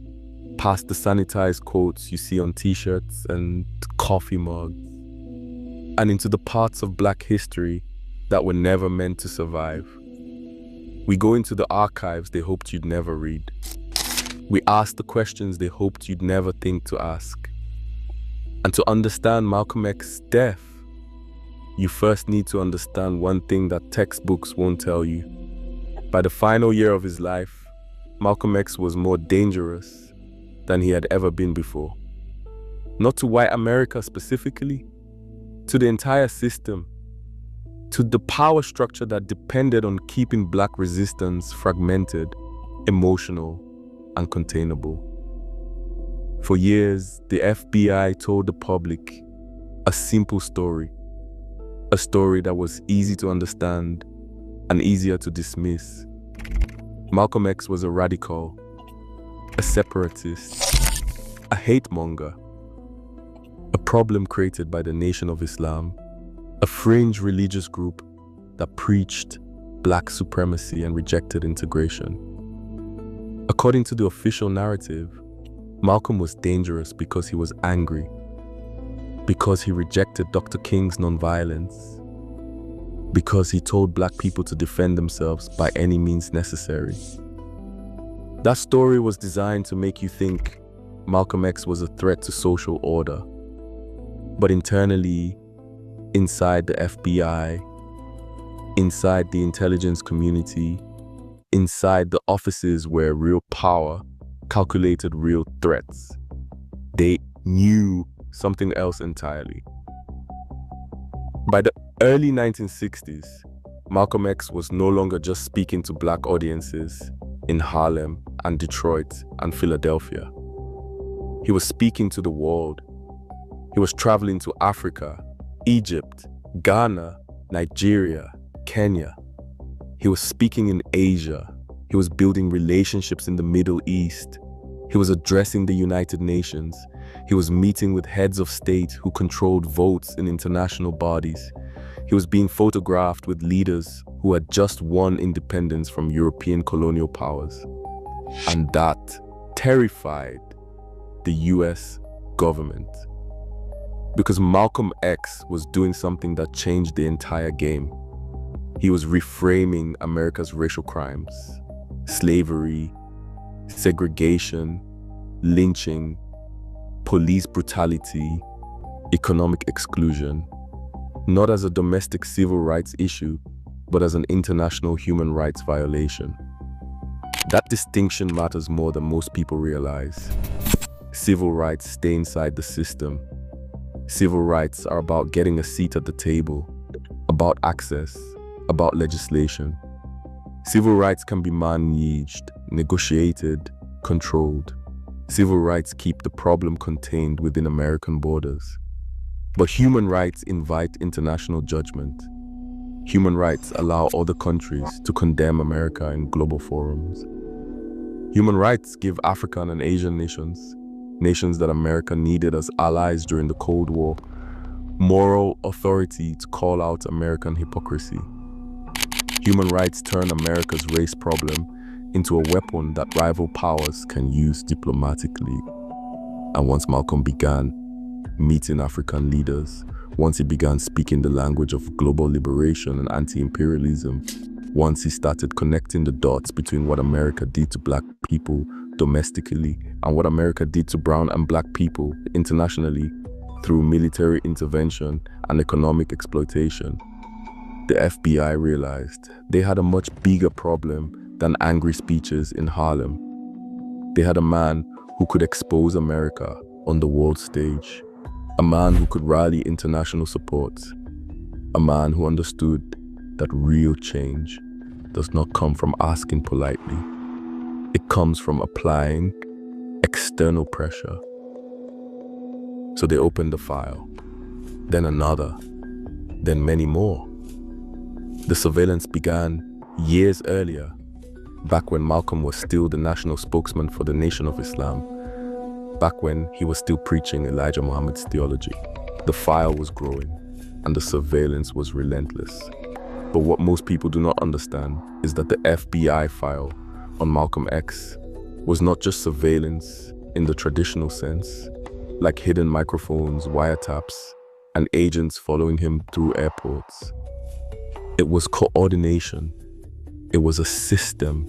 past the sanitized quotes you see on t-shirts and coffee mugs, and into the parts of Black history that were never meant to survive. We go into the archives they hoped you'd never read. We ask the questions they hoped you'd never think to ask. And to understand Malcolm X's death, you first need to understand one thing that textbooks won't tell you. By the final year of his life, Malcolm X was more dangerous than he had ever been before. Not to white America specifically, to the entire system, to the power structure that depended on keeping Black resistance fragmented, emotional, and containable. For years, the FBI told the public a simple story, a story that was easy to understand and easier to dismiss. Malcolm X was a radical, a separatist, a hate monger, a problem created by the Nation of Islam, a fringe religious group that preached Black supremacy and rejected integration. According to the official narrative, Malcolm was dangerous because he was angry, because he rejected Dr. King's nonviolence, because he told Black people to defend themselves by any means necessary. That story was designed to make you think Malcolm X was a threat to social order. But internally, inside the FBI, inside the intelligence community, inside the offices where real power calculated real threats, they knew something else entirely. By the early 1960s, Malcolm X was no longer just speaking to Black audiences in Harlem and Detroit and Philadelphia. He was speaking to the world. He was traveling to Africa, Egypt, Ghana, Nigeria, Kenya. He was speaking in Asia. He was building relationships in the Middle East. He was addressing the United Nations. He was meeting with heads of state who controlled votes in international bodies. He was being photographed with leaders who had just won independence from European colonial powers. And that terrified the US government. Because Malcolm X was doing something that changed the entire game. He was reframing America's racial crimes, slavery, segregation, lynching, police brutality, economic exclusion, not as a domestic civil rights issue, but as an international human rights violation. That distinction matters more than most people realize. Civil rights stay inside the system. Civil rights are about getting a seat at the table, about access, about legislation. Civil rights can be managed, negotiated, controlled. Civil rights keep the problem contained within American borders. But human rights invite international judgment. Human rights allow other countries to condemn America in global forums. Human rights give African and Asian nations, nations that America needed as allies during the Cold War, moral authority to call out American hypocrisy. Human rights turn America's race problem into a weapon that rival powers can use diplomatically. And once Malcolm began meeting African leaders, once he began speaking the language of global liberation and anti-imperialism, once he started connecting the dots between what America did to black people domestically and what America did to brown and black people internationally through military intervention and economic exploitation, the FBI realized they had a much bigger problem than angry speeches in Harlem. They had a man who could expose America on the world stage, a man who could rally international support, a man who understood that real change does not come from asking politely. It comes from applying external pressure. So they opened the file, then another, then many more. The surveillance began years earlier, back when Malcolm was still the national spokesman for the Nation of Islam, back when he was still preaching Elijah Muhammad's theology. The file was growing, and the surveillance was relentless. But what most people do not understand is that the FBI file on Malcolm X was not just surveillance in the traditional sense, like hidden microphones, wiretaps, and agents following him through airports. It was coordination. It was a system.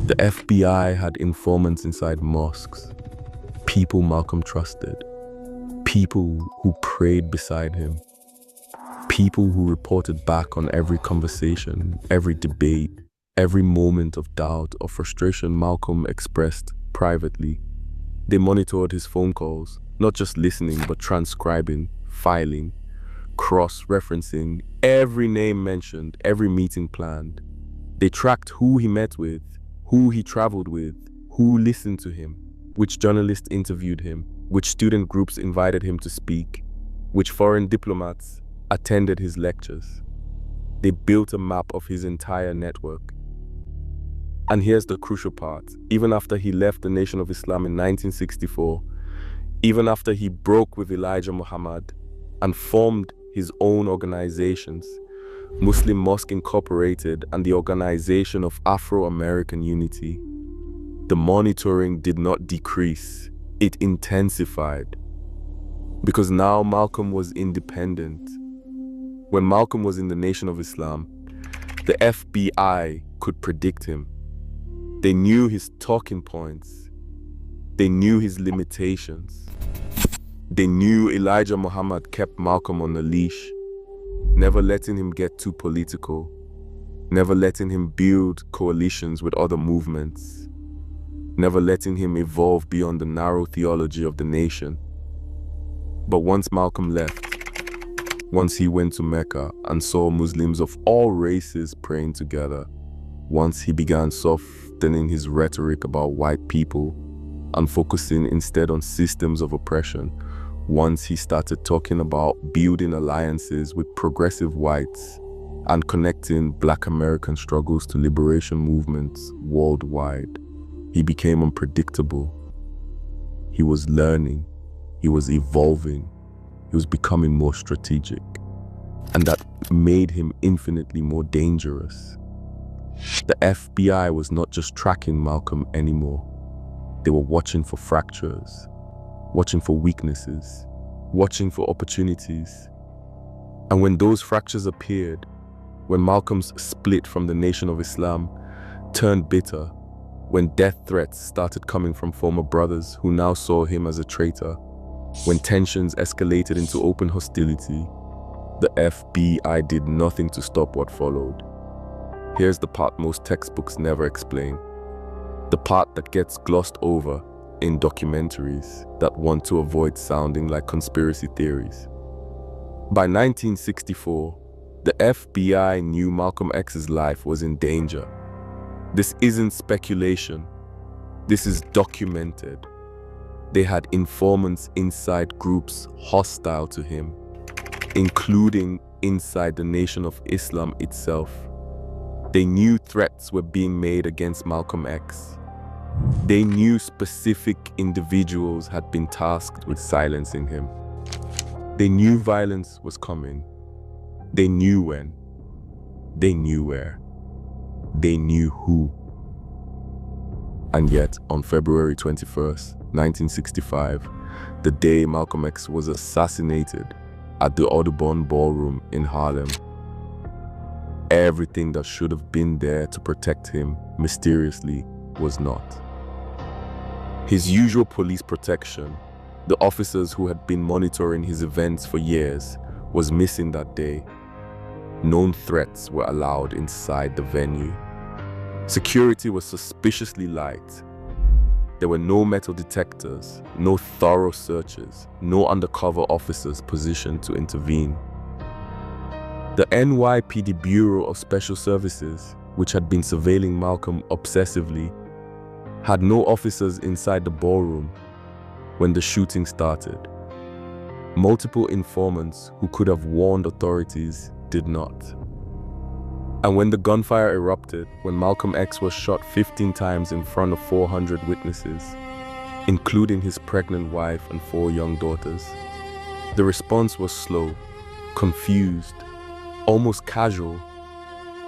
The FBI had informants inside mosques, people Malcolm trusted, people who prayed beside him, people who reported back on every conversation, every debate, every moment of doubt or frustration Malcolm expressed privately. They monitored his phone calls, not just listening, but transcribing, filing, cross-referencing every name mentioned, every meeting planned. They tracked who he met with, who he traveled with, who listened to him, which journalists interviewed him, which student groups invited him to speak, which foreign diplomats attended his lectures. They built a map of his entire network. And here's the crucial part. Even after he left the Nation of Islam in 1964, even after he broke with Elijah Muhammad and formed his own organizations, Muslim Mosque Incorporated and the Organization of Afro-American Unity, the monitoring did not decrease, it intensified. Because now Malcolm was independent. When Malcolm was in the Nation of Islam, the FBI could predict him. They knew his talking points. They knew his limitations. They knew Elijah Muhammad kept Malcolm on a leash, never letting him get too political, never letting him build coalitions with other movements, never letting him evolve beyond the narrow theology of the nation. But once Malcolm left, once he went to Mecca and saw Muslims of all races praying together, once he began softening his rhetoric about white people, and focusing instead on systems of oppression once he started talking about building alliances with progressive whites and connecting Black American struggles to liberation movements worldwide. He became unpredictable. He was learning, he was evolving, he was becoming more strategic, and that made him infinitely more dangerous. The FBI was not just tracking Malcolm anymore. They were watching for fractures, watching for weaknesses, watching for opportunities. And when those fractures appeared, when Malcolm's split from the Nation of Islam turned bitter, when death threats started coming from former brothers who now saw him as a traitor, when tensions escalated into open hostility, the FBI did nothing to stop what followed. Here's the part most textbooks never explain. The part that gets glossed over in documentaries that want to avoid sounding like conspiracy theories. By 1964, the FBI knew Malcolm X's life was in danger. This isn't speculation. This is documented. They had informants inside groups hostile to him, including inside the Nation of Islam itself. They knew threats were being made against Malcolm X. They knew specific individuals had been tasked with silencing him. They knew violence was coming. They knew when. They knew where. They knew who. And yet, on February 21st, 1965, the day Malcolm X was assassinated at the Audubon Ballroom in Harlem, everything that should have been there to protect him mysteriously was not. His usual police protection, the officers who had been monitoring his events for years, was missing that day. Known threats were allowed inside the venue. Security was suspiciously light. There were no metal detectors, no thorough searches, no undercover officers positioned to intervene. The NYPD Bureau of Special Services, which had been surveilling Malcolm obsessively, had no officers inside the ballroom when the shooting started. Multiple informants who could have warned authorities did not. And when the gunfire erupted, when Malcolm X was shot 15 times in front of 400 witnesses, including his pregnant wife and 4 young daughters, the response was slow, confused, almost casual.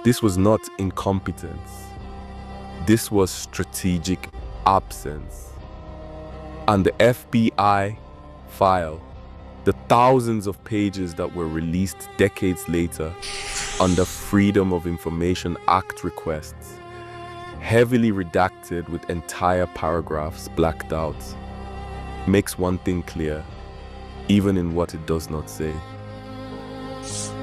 This was not incompetence. This was strategic absence. And the FBI file, the thousands of pages that were released decades later under Freedom of Information Act requests, heavily redacted with entire paragraphs blacked out, makes one thing clear, even in what it does not say.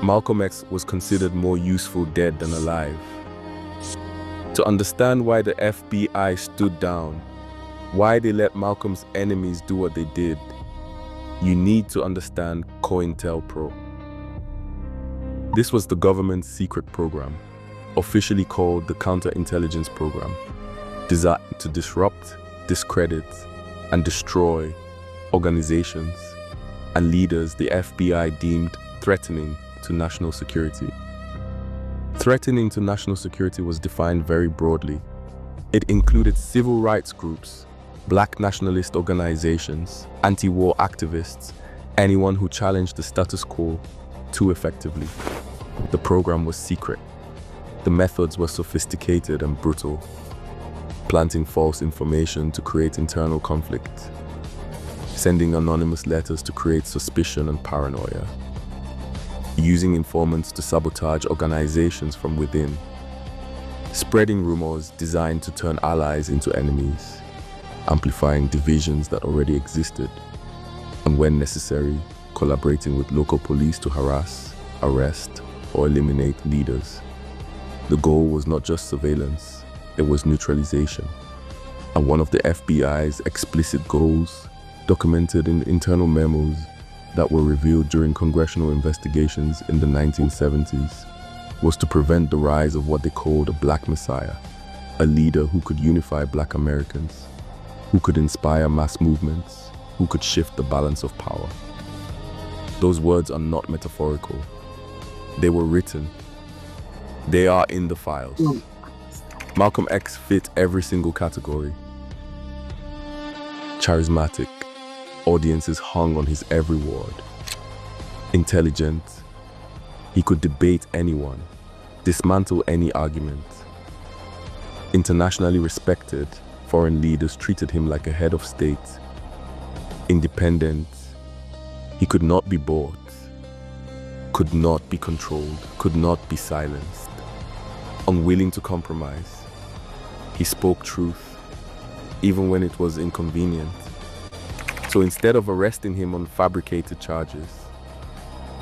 Malcolm X was considered more useful dead than alive. To understand why the FBI stood down, why they let Malcolm's enemies do what they did, you need to understand COINTELPRO. This was the government's secret program, officially called the Counterintelligence Program, designed to disrupt, discredit, and destroy organizations and leaders the FBI deemed threatening to national security. Threatening to national security was defined very broadly. It included civil rights groups, Black nationalist organizations, anti-war activists, anyone who challenged the status quo too effectively. The program was secret. The methods were sophisticated and brutal, planting false information to create internal conflict, sending anonymous letters to create suspicion and paranoia, using informants to sabotage organizations from within, spreading rumors designed to turn allies into enemies, amplifying divisions that already existed, and when necessary, collaborating with local police to harass, arrest, or eliminate leaders. The goal was not just surveillance, it was neutralization. And one of the FBI's explicit goals, documented in internal memos that were revealed during congressional investigations in the 1970s, was to prevent the rise of what they called a Black Messiah, a leader who could unify Black Americans. who could inspire mass movements, who could shift the balance of power. Those words are not metaphorical. They were written. They are in the files. Malcolm X fit every single category. Charismatic, audiences hung on his every word. Intelligent, he could debate anyone, dismantle any argument. Internationally respected, foreign leaders treated him like a head of state. Independent, he could not be bought, could not be controlled, could not be silenced. Unwilling to compromise, he spoke truth, even when it was inconvenient. So instead of arresting him on fabricated charges,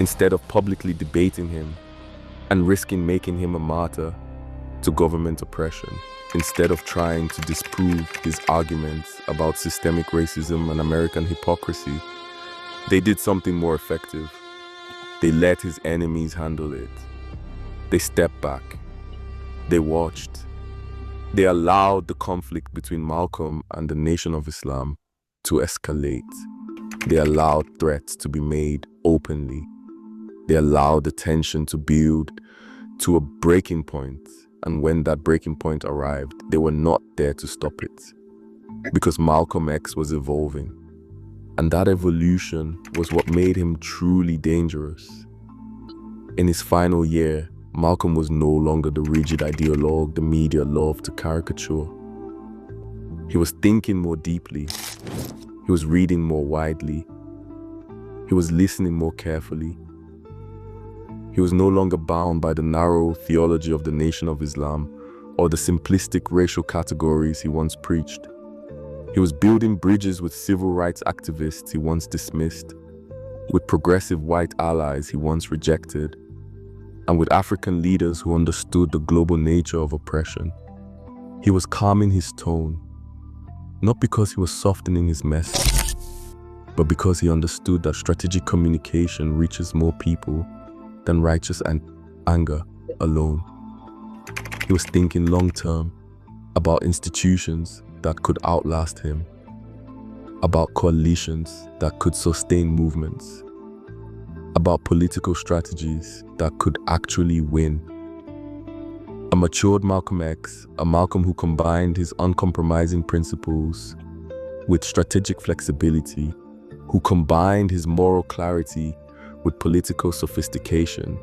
instead of publicly debating him and risking making him a martyr to government oppression, instead of trying to disprove his arguments about systemic racism and American hypocrisy, they did something more effective. They let his enemies handle it. They stepped back. They watched. They allowed the conflict between Malcolm and the Nation of Islam to escalate. They allowed threats to be made openly. They allowed the tension to build to a breaking point. And when that breaking point arrived, they were not there to stop it. Because Malcolm X was evolving. And that evolution was what made him truly dangerous. In his final year, Malcolm was no longer the rigid ideologue the media loved to caricature. He was thinking more deeply. He was reading more widely. He was listening more carefully. He was no longer bound by the narrow theology of the Nation of Islam or the simplistic racial categories he once preached. He was building bridges with civil rights activists he once dismissed, with progressive white allies he once rejected, and with African leaders who understood the global nature of oppression. He was calming his tone, not because he was softening his message, but because he understood that strategic communication reaches more people than righteous anger alone. He was thinking long-term about institutions that could outlast him, about coalitions that could sustain movements, about political strategies that could actually win. A matured Malcolm X, a Malcolm who combined his uncompromising principles with strategic flexibility, who combined his moral clarity with political sophistication,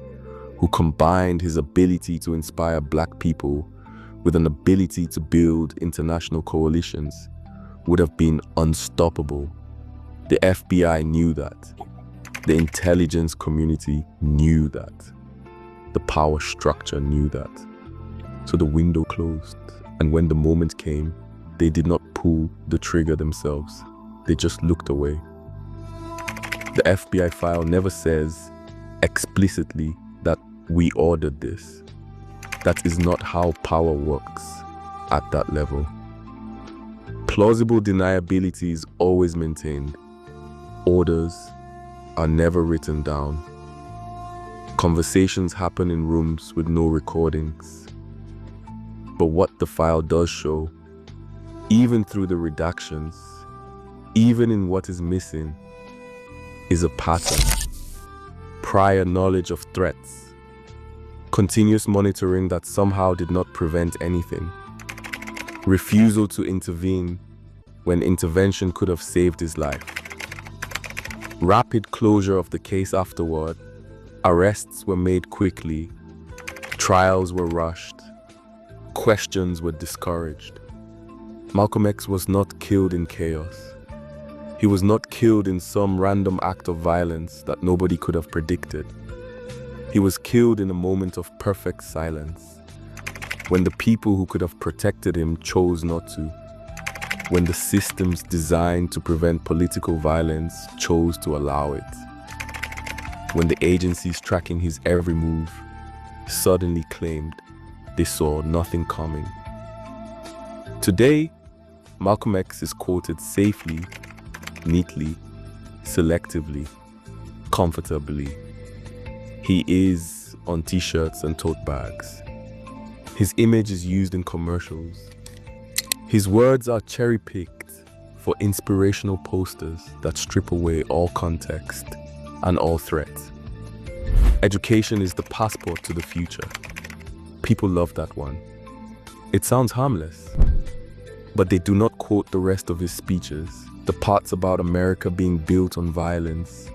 who combined his ability to inspire Black people with an ability to build international coalitions, would have been unstoppable. The FBI knew that. The intelligence community knew that. The power structure knew that. So the window closed, and when the moment came, they did not pull the trigger themselves. They just looked away. The FBI file never says explicitly that we ordered this. That is not how power works at that level. Plausible deniability is always maintained. Orders are never written down. Conversations happen in rooms with no recordings. But what the file does show, even through the redactions, even in what is missing, is a pattern. Prior knowledge of threats. Continuous monitoring that somehow did not prevent anything. Refusal to intervene when intervention could have saved his life. Rapid closure of the case afterward. Arrests were made quickly. Trials were rushed. Questions were discouraged. Malcolm X was not killed in chaos. He was not killed in some random act of violence that nobody could have predicted. He was killed in a moment of perfect silence, when the people who could have protected him chose not to, when the systems designed to prevent political violence chose to allow it, when the agencies tracking his every move suddenly claimed they saw nothing coming. Today, Malcolm X is quoted safely, neatly, selectively, comfortably. He is on t-shirts and tote bags. His image is used in commercials. His words are cherry-picked for inspirational posters that strip away all context and all threats. Education is the passport to the future. People love that one. It sounds harmless, but they do not quote the rest of his speeches, the parts about America being built on violence,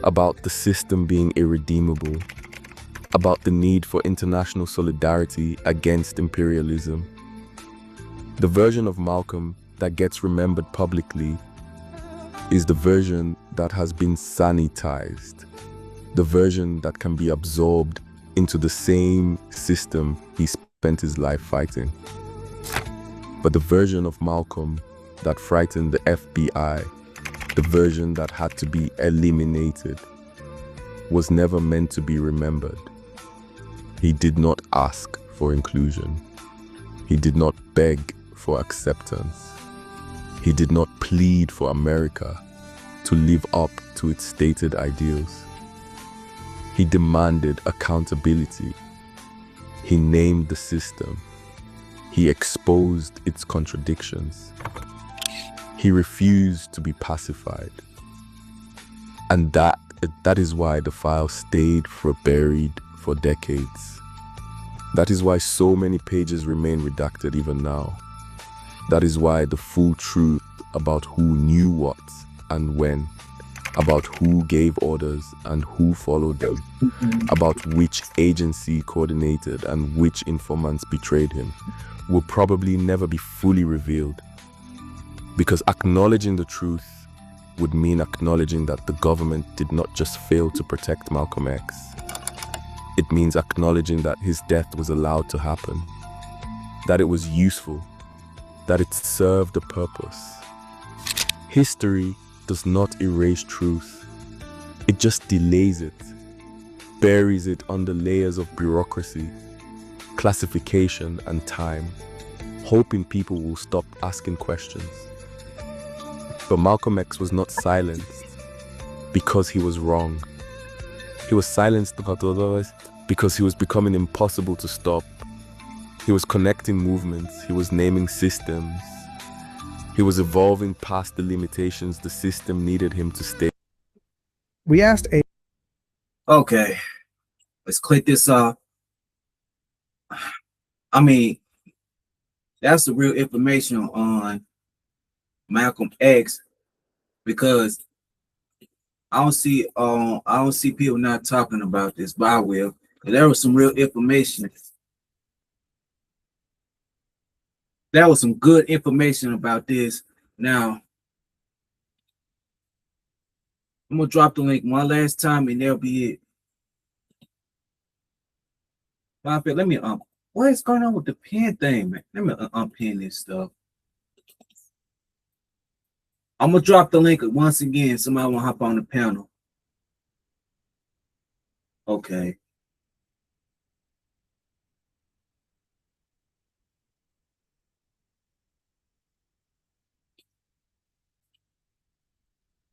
about the system being irredeemable, about the need for international solidarity against imperialism. The version of Malcolm that gets remembered publicly is the version that has been sanitized, the version that can be absorbed into the same system he spent his life fighting. But the version of Malcolm that frightened the FBI, the version that had to be eliminated, was never meant to be remembered. He did not ask for inclusion. He did not beg for acceptance. He did not plead for America to live up to its stated ideals. He demanded accountability. He named the system. He exposed its contradictions. He refused to be pacified. And that is why the file stayed buried for decades. That is why so many pages remain redacted even now. That is why the full truth about who knew what and when, about who gave orders and who followed them, about which agency coordinated and which informants betrayed him, will probably never be fully revealed. Because acknowledging the truth would mean acknowledging that the government did not just fail to protect Malcolm X. It means acknowledging that his death was allowed to happen, that it was useful, that it served a purpose. History does not erase truth. It just delays it, buries it under layers of bureaucracy, classification, and time, hoping people will stop asking questions. But Malcolm X was not silenced because he was wrong. He was silenced because he was becoming impossible to stop. He was connecting movements. He was naming systems. He was evolving past the limitations the system needed him to stay. We asked a... Okay, let's click this off. I mean, that's the real information on Malcolm X, because I don't see people not talking about this, but I will. There was some real information. That was some good information about this. Now, I'm gonna drop the link one last time, and there'll be it. Let me what is going on with the pen thing, man? Let me unpin this stuff. I'm gonna drop the link once again. Somebody wanna hop on the panel. Okay.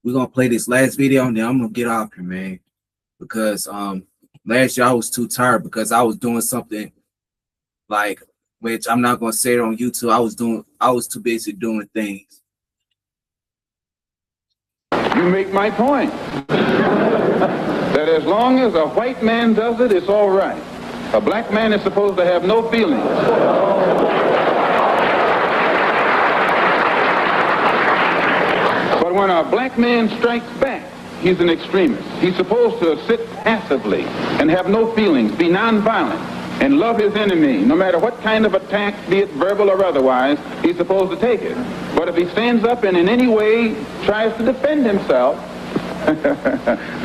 We're gonna play this last video and then I'm gonna get off here, man. Because last year I was too tired because I was doing something like, which I'm not gonna say it on YouTube. I was too busy doing things. You make my point. That as long as a white man does it, it's all right. A black man is supposed to have no feelings. But when a black man strikes back, he's an extremist. He's supposed to sit passively and have no feelings, be nonviolent, and love his enemy. No matter what kind of attack, be it verbal or otherwise, he's supposed to take it. But if he stands up and in any way tries to defend himself,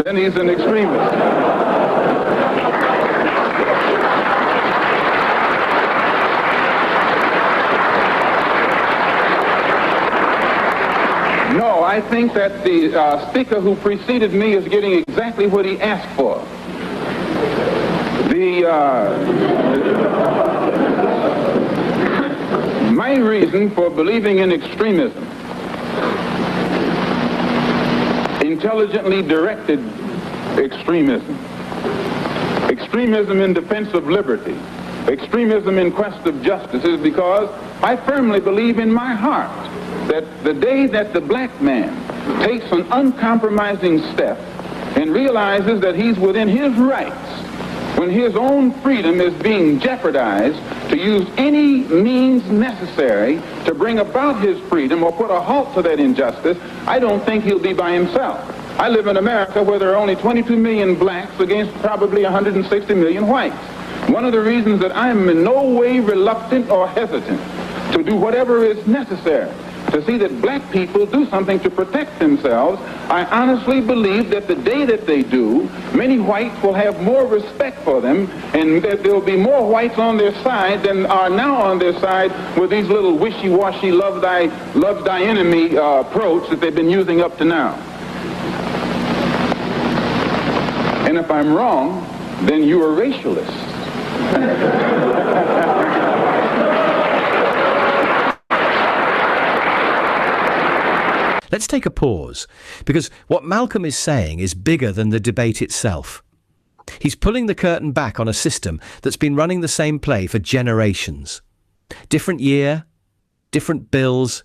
then he's an extremist. No, I think that the speaker who preceded me is getting exactly what he asked for. My reason for believing in extremism, intelligently directed extremism, extremism in defense of liberty, extremism in quest of justice, is because I firmly believe in my heart that the day that the black man takes an uncompromising step and realizes that he's within his rights, when his own freedom is being jeopardized, to use any means necessary to bring about his freedom or put a halt to that injustice, I don't think he'll be by himself. I live in America where there are only 22 million blacks against probably 160 million whites. One of the reasons that I'm in no way reluctant or hesitant to do whatever is necessary to see that black people do something to protect themselves, I honestly believe that the day that they do, many whites will have more respect for them, and that there will be more whites on their side than are now on their side with these little wishy-washy love thy enemy approach that they've been using up to now. And if I'm wrong, then you are racialists. Let's take a pause, because what Malcolm is saying is bigger than the debate itself. He's pulling the curtain back on a system that's been running the same play for generations. Different year, different bills,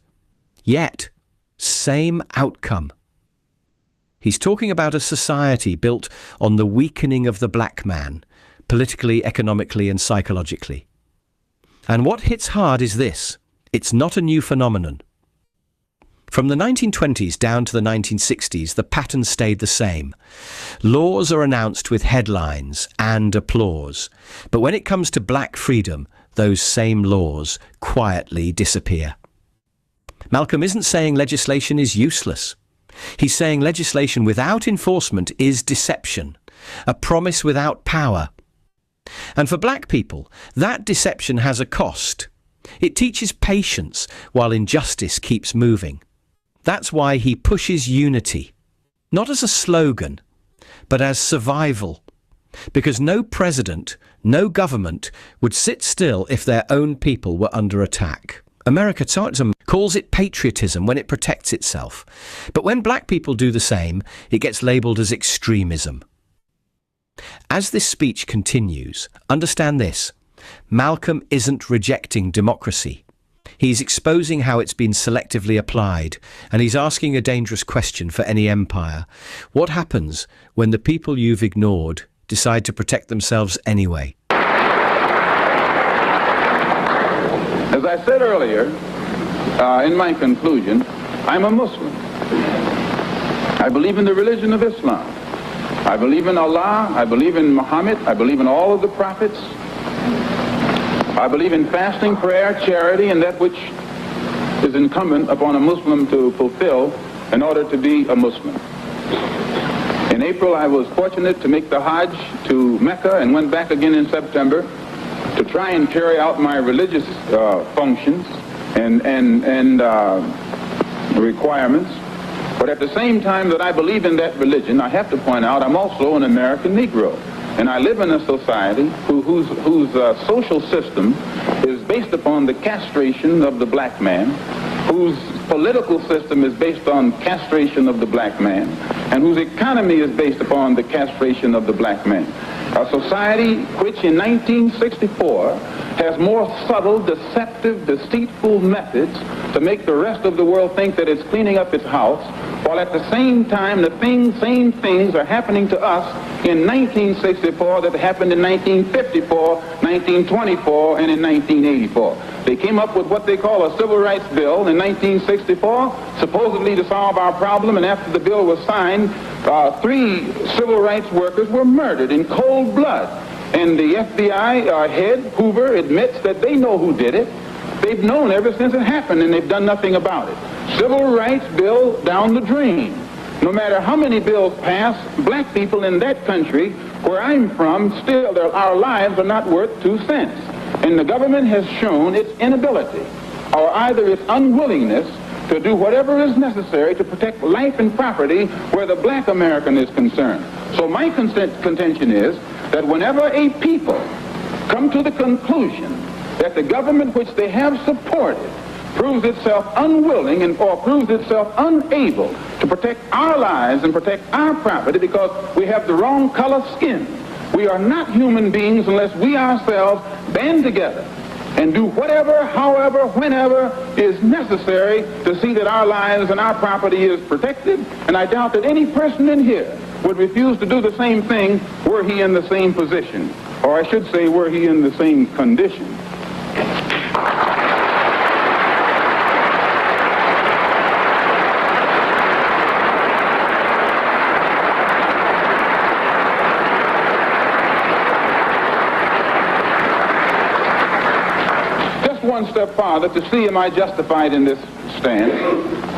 yet same outcome. He's talking about a society built on the weakening of the black man, politically, economically, and psychologically. And what hits hard is this: it's not a new phenomenon. From the 1920s down to the 1960s, the pattern stayed the same. Laws are announced with headlines and applause. But when it comes to black freedom, those same laws quietly disappear. Malcolm isn't saying legislation is useless. He's saying legislation without enforcement is deception, a promise without power. And for black people, that deception has a cost. It teaches patience while injustice keeps moving. That's why he pushes unity, not as a slogan, but as survival. Because no president, no government would sit still if their own people were under attack. America calls it patriotism when it protects itself. But when black people do the same, it gets labelled as extremism. As this speech continues, understand this: Malcolm isn't rejecting democracy. He's exposing how it's been selectively applied, and he's asking a dangerous question for any empire. What happens when the people you've ignored decide to protect themselves anyway? As I said earlier, in my conclusion, I'm a Muslim. I believe in the religion of Islam. I believe in Allah. I believe in Muhammad. I believe in all of the prophets. I believe in fasting, prayer, charity, and that which is incumbent upon a Muslim to fulfill in order to be a Muslim. In April, I was fortunate to make the Hajj to Mecca and went back again in September to try and carry out my religious functions and requirements. But at the same time that I believe in that religion, I have to point out I'm also an American Negro. And I live in a society whose social system is based upon the castration of the black man, whose political system is based on castration of the black man, and whose economy is based upon the castration of the black man. A society which in 1964 has more subtle, deceptive, deceitful methods to make the rest of the world think that it's cleaning up its house, while at the same time the same things are happening to us in 1964 that happened in 1954, 1924, and in 1984. They came up with what they call a civil rights bill in 1964, supposedly to solve our problem, and after the bill was signed, 3 civil rights workers were murdered in cold blood. And the FBI head, Hoover, admits that they know who did it. They've known ever since it happened, and they've done nothing about it. Civil rights bill down the drain. No matter how many bills pass, black people in that country, where I'm from, still our lives are not worth 2 cents. And the government has shown its inability, or either its unwillingness, to do whatever is necessary to protect life and property where the black American is concerned. So my contention is that whenever a people come to the conclusion that the government which they have supported proves itself unwilling or proves itself unable to protect our lives and protect our property because we have the wrong color skin, we are not human beings unless we ourselves band together and do whatever, however, whenever is necessary to see that our lives and our property is protected. And I doubt that any person in here would refuse to do the same thing were he in the same position, or I should say were he in the same condition. One step farther to see am I justified in this stand.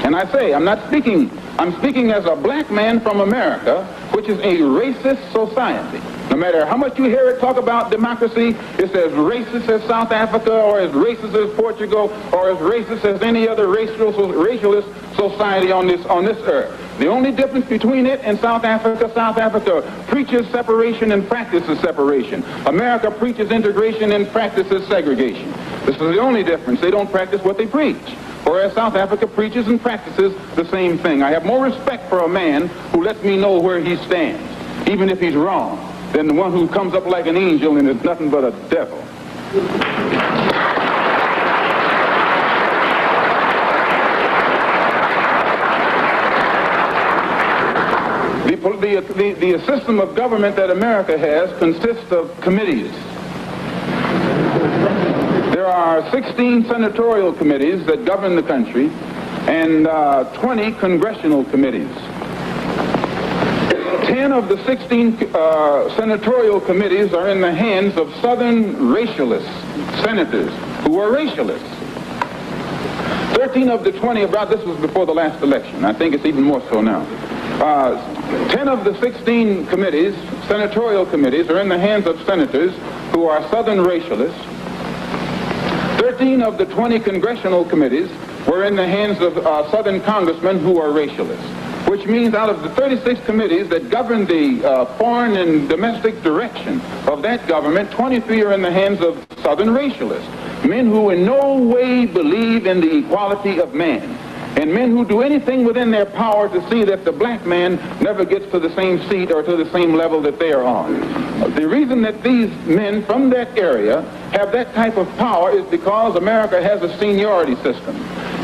And I say, I'm speaking as a black man from America, which is a racist society. No matter how much you hear it talk about democracy, it's as racist as South Africa, or as racist as Portugal, or as racist as any other racialist society on this earth. The only difference between it and South Africa preaches separation and practices separation. America preaches integration and practices segregation. This is the only difference. They don't practice what they preach. Whereas South Africa preaches and practices the same thing. I have more respect for a man who lets me know where he stands, even if he's wrong, than the one who comes up like an angel and is nothing but a devil. The system of government that America has consists of committees. There are 16 senatorial committees that govern the country and 20 congressional committees. 10 of the 16 senatorial committees are in the hands of Southern racialists, senators who are racialists. 13 of the 20, this was before the last election. I think it's even more so now. 10 of the 16 committees, senatorial committees, are in the hands of senators who are Southern racialists. 13 of the 20 congressional committees were in the hands of Southern congressmen who are racialists, which means out of the 36 committees that govern the foreign and domestic direction of that government, 23 are in the hands of Southern racialists, men who in no way believe in the equality of man, and men who do anything within their power to see that the black man never gets to the same seat or to the same level that they are on. The reason that these men from that area have that type of power is because America has a seniority system.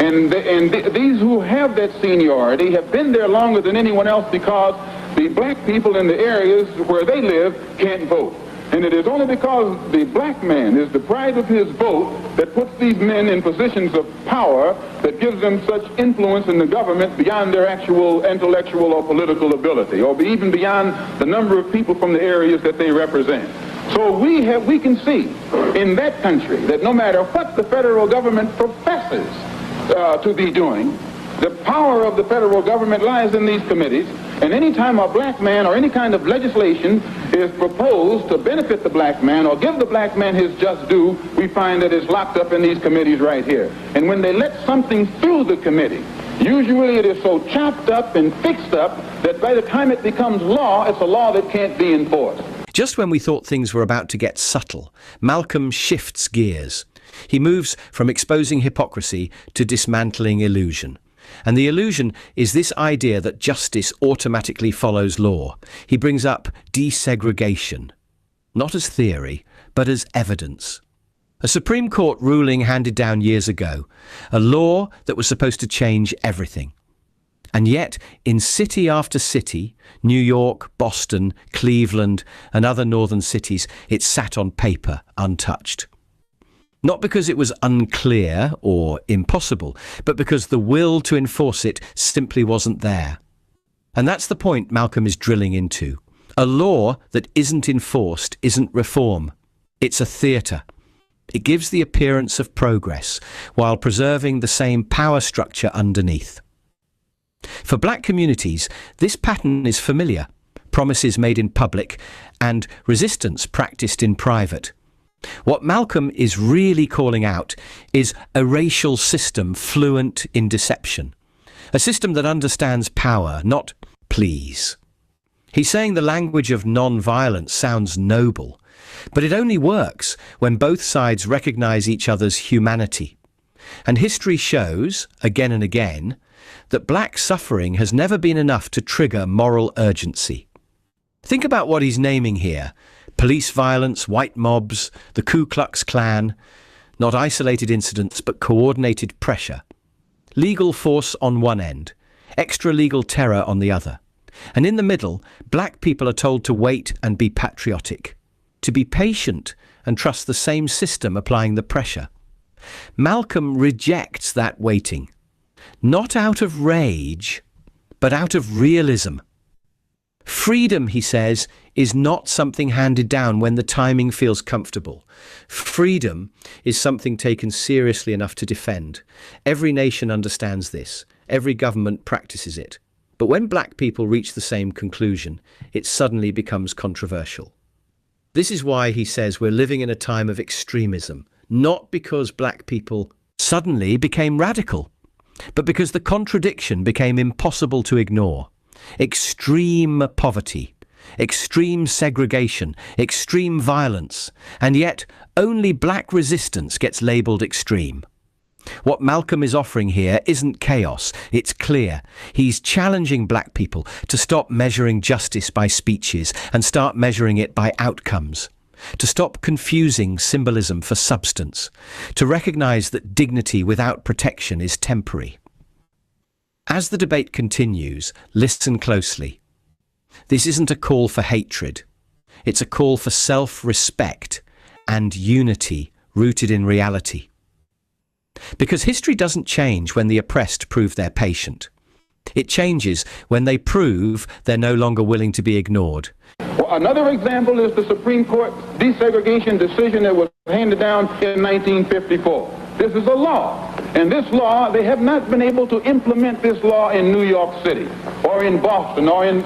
And these who have that seniority have been there longer than anyone else because the black people in the areas where they live can't vote. And it is only because the black man is deprived of his vote that puts these men in positions of power that gives them such influence in the government beyond their actual intellectual or political ability, or even beyond the number of people from the areas that they represent. So we can see in that country that no matter what the federal government professes to be doing, the power of the federal government lies in these committees, and any time a black man or any kind of legislation is proposed to benefit the black man or give the black man his just due, we find that it's locked up in these committees right here. And when they let something through the committee, usually it is so chopped up and fixed up that by the time it becomes law, it's a law that can't be enforced. Just when we thought things were about to get subtle, Malcolm shifts gears. He moves from exposing hypocrisy to dismantling illusion. And the illusion is this idea that justice automatically follows law. He brings up desegregation, not as theory, but as evidence. A Supreme Court ruling handed down years ago, a law that was supposed to change everything. And yet, in city after city, New York, Boston, Cleveland, and other northern cities, it sat on paper untouched. Not because it was unclear or impossible, but because the will to enforce it simply wasn't there. And that's the point Malcolm is drilling into. A law that isn't enforced isn't reform. It's a theatre. It gives the appearance of progress while preserving the same power structure underneath. For black communities, this pattern is familiar. Promises made in public and resistance practiced in private. What Malcolm is really calling out is a racial system fluent in deception. A system that understands power, not please. He's saying the language of non-violence sounds noble, but it only works when both sides recognize each other's humanity. And history shows, again and again, that black suffering has never been enough to trigger moral urgency. Think about what he's naming here. Police violence, white mobs, the Ku Klux Klan. Not isolated incidents, but coordinated pressure. Legal force on one end, extra-legal terror on the other. And in the middle, black people are told to wait and be patriotic, to be patient and trust the same system applying the pressure. Malcolm rejects that waiting, not out of rage, but out of realism. Freedom, he says, is not something handed down when the timing feels comfortable. Freedom is something taken seriously enough to defend. Every nation understands this. Every government practices it. But when black people reach the same conclusion, it suddenly becomes controversial. This is why he says we're living in a time of extremism, not because black people suddenly became radical, but because the contradiction became impossible to ignore. Extreme poverty, extreme segregation, extreme violence, and yet only black resistance gets labelled extreme. What Malcolm is offering here isn't chaos, it's clear. He's challenging black people to stop measuring justice by speeches and start measuring it by outcomes. To stop confusing symbolism for substance. To recognise that dignity without protection is temporary. As the debate continues, listen closely. This isn't a call for hatred. It's a call for self-respect and unity rooted in reality. Because history doesn't change when the oppressed prove they're patient. It changes when they prove they're no longer willing to be ignored. Well, another example is the Supreme Court desegregation decision that was handed down in 1954. This is a law. And this law, they have not been able to implement this law in New York City or in Boston or in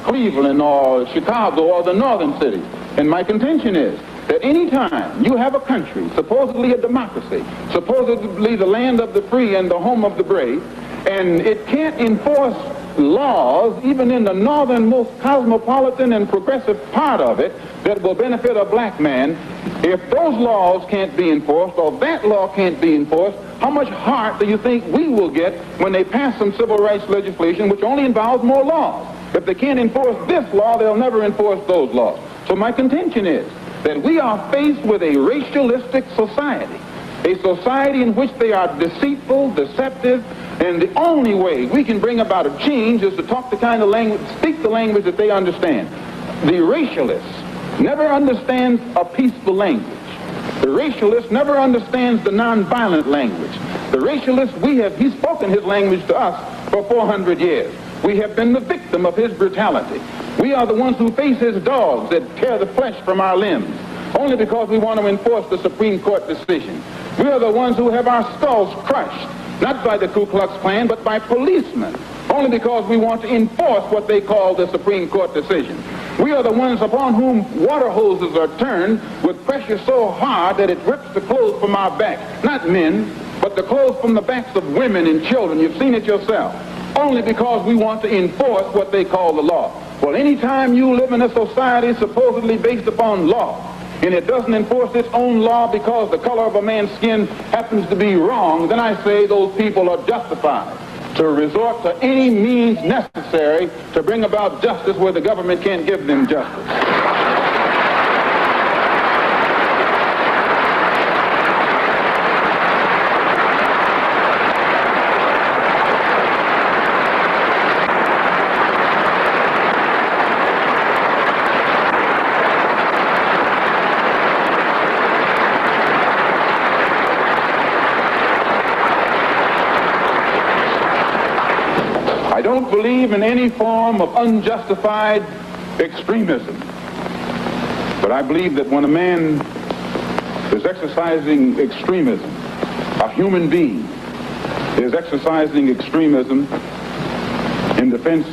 Cleveland or Chicago or the northern cities. And my contention is that any time you have a country, supposedly a democracy, supposedly the land of the free and the home of the brave, and it can't enforce laws, even in the northernmost cosmopolitan and progressive part of it, that will benefit a black man, if those laws can't be enforced, or that law can't be enforced, how much heart do you think we will get when they pass some civil rights legislation which only involves more laws? If they can't enforce this law, they'll never enforce those laws. So my contention is that we are faced with a racialistic society, a society in which they are deceitful, deceptive, and the only way we can bring about a change is to talk the kind of language, speak the language that they understand. The racialist never understands a peaceful language. The racialist never understands the nonviolent language. The racialist, he's spoken his language to us for 400 years. We have been the victim of his brutality. We are the ones who face his dogs that tear the flesh from our limbs, only because we want to enforce the Supreme Court decision. We are the ones who have our skulls crushed, not by the Ku Klux Klan, but by policemen, only because we want to enforce what they call the Supreme Court decision. We are the ones upon whom water hoses are turned with pressure so hard that it rips the clothes from our back. Not men, but the clothes from the backs of women and children. You've seen it yourself. Only because we want to enforce what they call the law. Well, anytime you live in a society supposedly based upon law, and it doesn't enforce its own law because the color of a man's skin happens to be wrong, then I say those people are justified to resort to any means necessary to bring about justice where the government can't give them justice. I don't believe in any form of unjustified extremism. But I believe that when a man is exercising extremism, a human being is exercising extremism in defense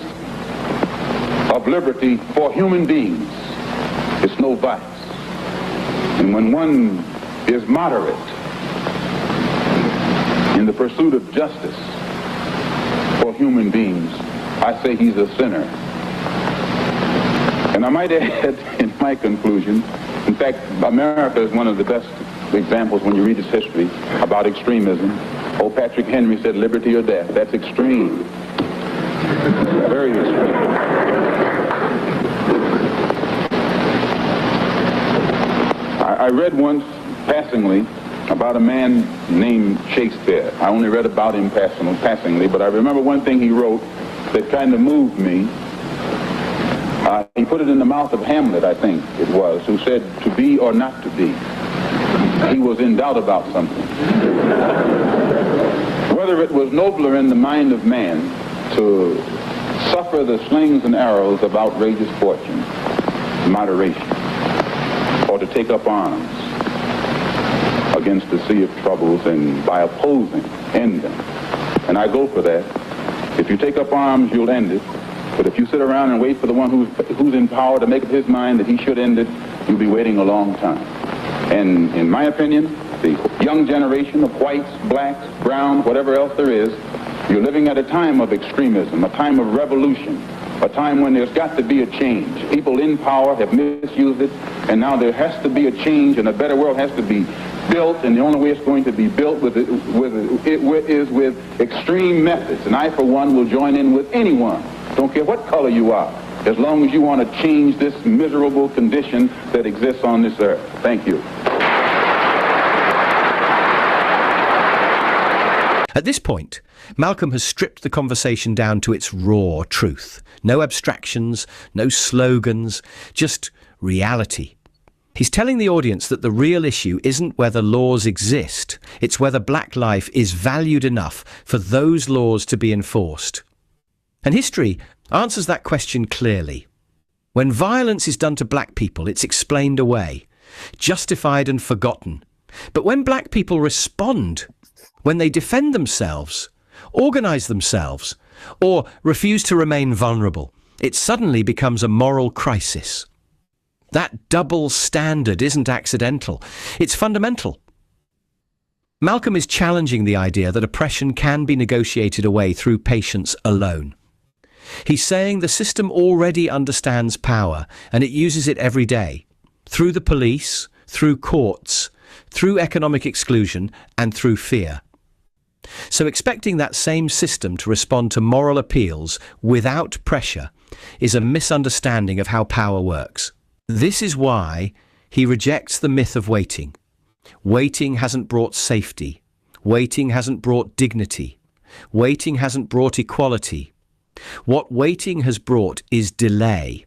of liberty for human beings, it's no vice. And when one is moderate in the pursuit of justice for human beings, I say he's a sinner. And I might add in my conclusion, in fact, America is one of the best examples when you read its history about extremism. Old Patrick Henry said liberty or death. That's extreme. Very extreme. I read once passingly about a man named Shakespeare. I only read about him passingly, but I remember one thing he wrote that kind of moved me. He put it in the mouth of Hamlet, I think it was, who said, "To be or not to be." He was in doubt about something. Whether it was nobler in the mind of man to suffer the slings and arrows of outrageous fortune, moderation, or to take up arms against the sea of troubles and by opposing, end them. And I go for that. If you take up arms, you'll end it. But if you sit around and wait for the one who's in power to make up his mind that he should end it, you'll be waiting a long time. And in my opinion, the young generation of whites, blacks, browns, whatever else there is, you're living at a time of extremism, a time of revolution, a time when there's got to be a change. People in power have misused it, and now there has to be a change, and a better world has to be built, and the only way it's going to be built is with extreme methods. And I, for one, will join in with anyone, don't care what color you are, as long as you want to change this miserable condition that exists on this earth. Thank you. At this point, Malcolm has stripped the conversation down to its raw truth. No abstractions, no slogans, just reality. He's telling the audience that the real issue isn't whether laws exist, it's whether black life is valued enough for those laws to be enforced. And history answers that question clearly. When violence is done to black people, it's explained away, justified and forgotten. But when black people respond, when they defend themselves, organize themselves, or refuse to remain vulnerable, it suddenly becomes a moral crisis. That double standard isn't accidental, it's fundamental. Malcolm is challenging the idea that oppression can be negotiated away through patience alone. He's saying the system already understands power, and it uses it every day, through the police, through courts, through economic exclusion, and through fear. So expecting that same system to respond to moral appeals without pressure is a misunderstanding of how power works. This is why he rejects the myth of waiting. Waiting hasn't brought safety. Waiting hasn't brought dignity. Waiting hasn't brought equality. What waiting has brought is delay,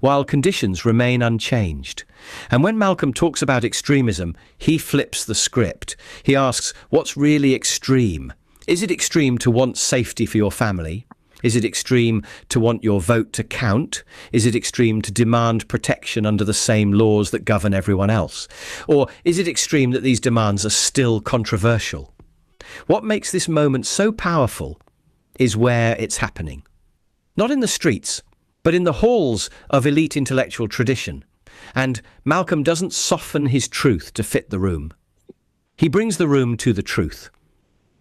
while conditions remain unchanged. And when Malcolm talks about extremism, he flips the script. He asks, what's really extreme? Is it extreme to want safety for your family? Is it extreme to want your vote to count? Is it extreme to demand protection under the same laws that govern everyone else? Or is it extreme that these demands are still controversial? What makes this moment so powerful is where it's happening. Not in the streets, but in the halls of elite intellectual tradition. And Malcolm doesn't soften his truth to fit the room. He brings the room to the truth.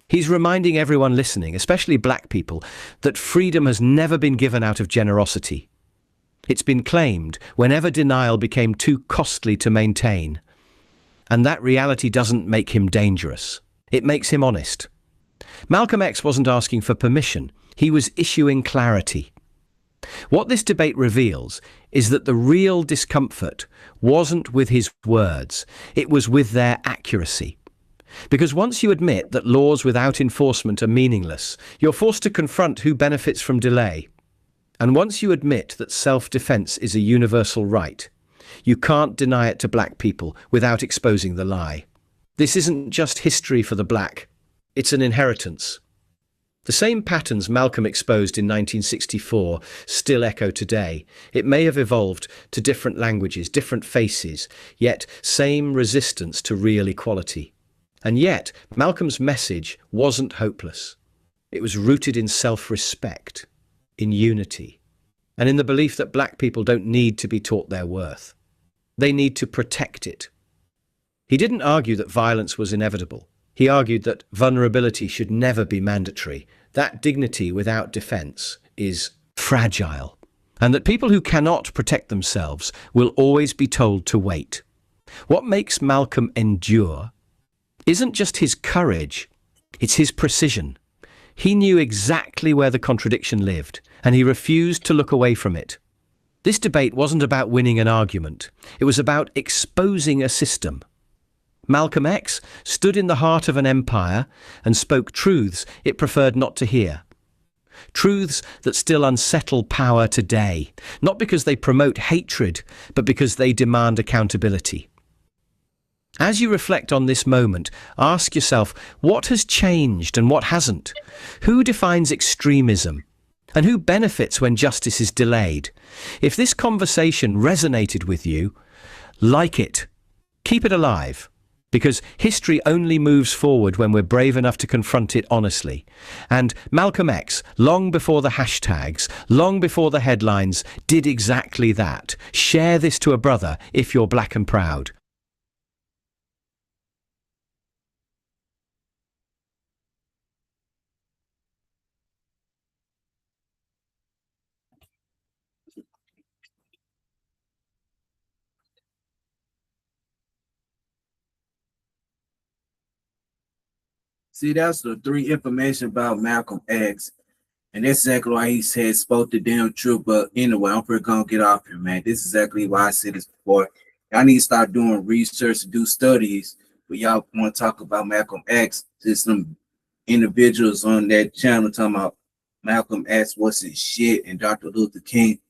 He's reminding everyone listening, especially black people, that freedom has never been given out of generosity. It's been claimed whenever denial became too costly to maintain. And that reality doesn't make him dangerous. It makes him honest. Malcolm X wasn't asking for permission. He was issuing clarity. What this debate reveals is that the real discomfort wasn't with his words, it was with their accuracy. Because once you admit that laws without enforcement are meaningless, you're forced to confront who benefits from delay. And once you admit that self-defense is a universal right, you can't deny it to black people without exposing the lie. This isn't just history for the black, it's an inheritance. The same patterns Malcolm exposed in 1964 still echo today. It may have evolved to different languages, different faces, yet same resistance to real equality. And yet, Malcolm's message wasn't hopeless. It was rooted in self-respect, in unity, and in the belief that black people don't need to be taught their worth. They need to protect it. He didn't argue that violence was inevitable. He argued that vulnerability should never be mandatory, that dignity without defense is fragile, and that people who cannot protect themselves will always be told to wait. What makes Malcolm endure isn't just his courage, it's his precision. He knew exactly where the contradiction lived, and he refused to look away from it. This debate wasn't about winning an argument, it was about exposing a system. Malcolm X stood in the heart of an empire and spoke truths it preferred not to hear. Truths that still unsettle power today, not because they promote hatred, but because they demand accountability. As you reflect on this moment, ask yourself, what has changed and what hasn't? Who defines extremism? And who benefits when justice is delayed? If this conversation resonated with you, like it. Keep it alive. Because history only moves forward when we're brave enough to confront it honestly. And Malcolm X, long before the hashtags, long before the headlines, did exactly that. Share this to a brother if you're black and proud. See, that's the three information about Malcolm X. And that's exactly why he said spoke the damn truth. But anyway, I'm pretty gonna get off here, man. This is exactly why I said this before. Y'all need to start doing research and do studies. But y'all want to talk about Malcolm X. There's some individuals on that channel talking about Malcolm X was his shit and Dr. Luther King.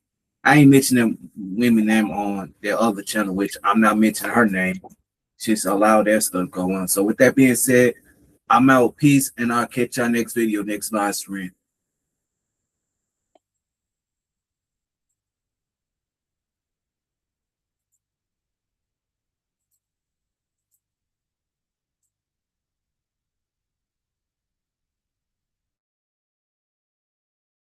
I ain't mentioning them women name on their other channel, which I'm not mentioning her name. Just allow that stuff to go on. So with that being said, I'm out. Peace, and I'll catch y'all next video, next live stream.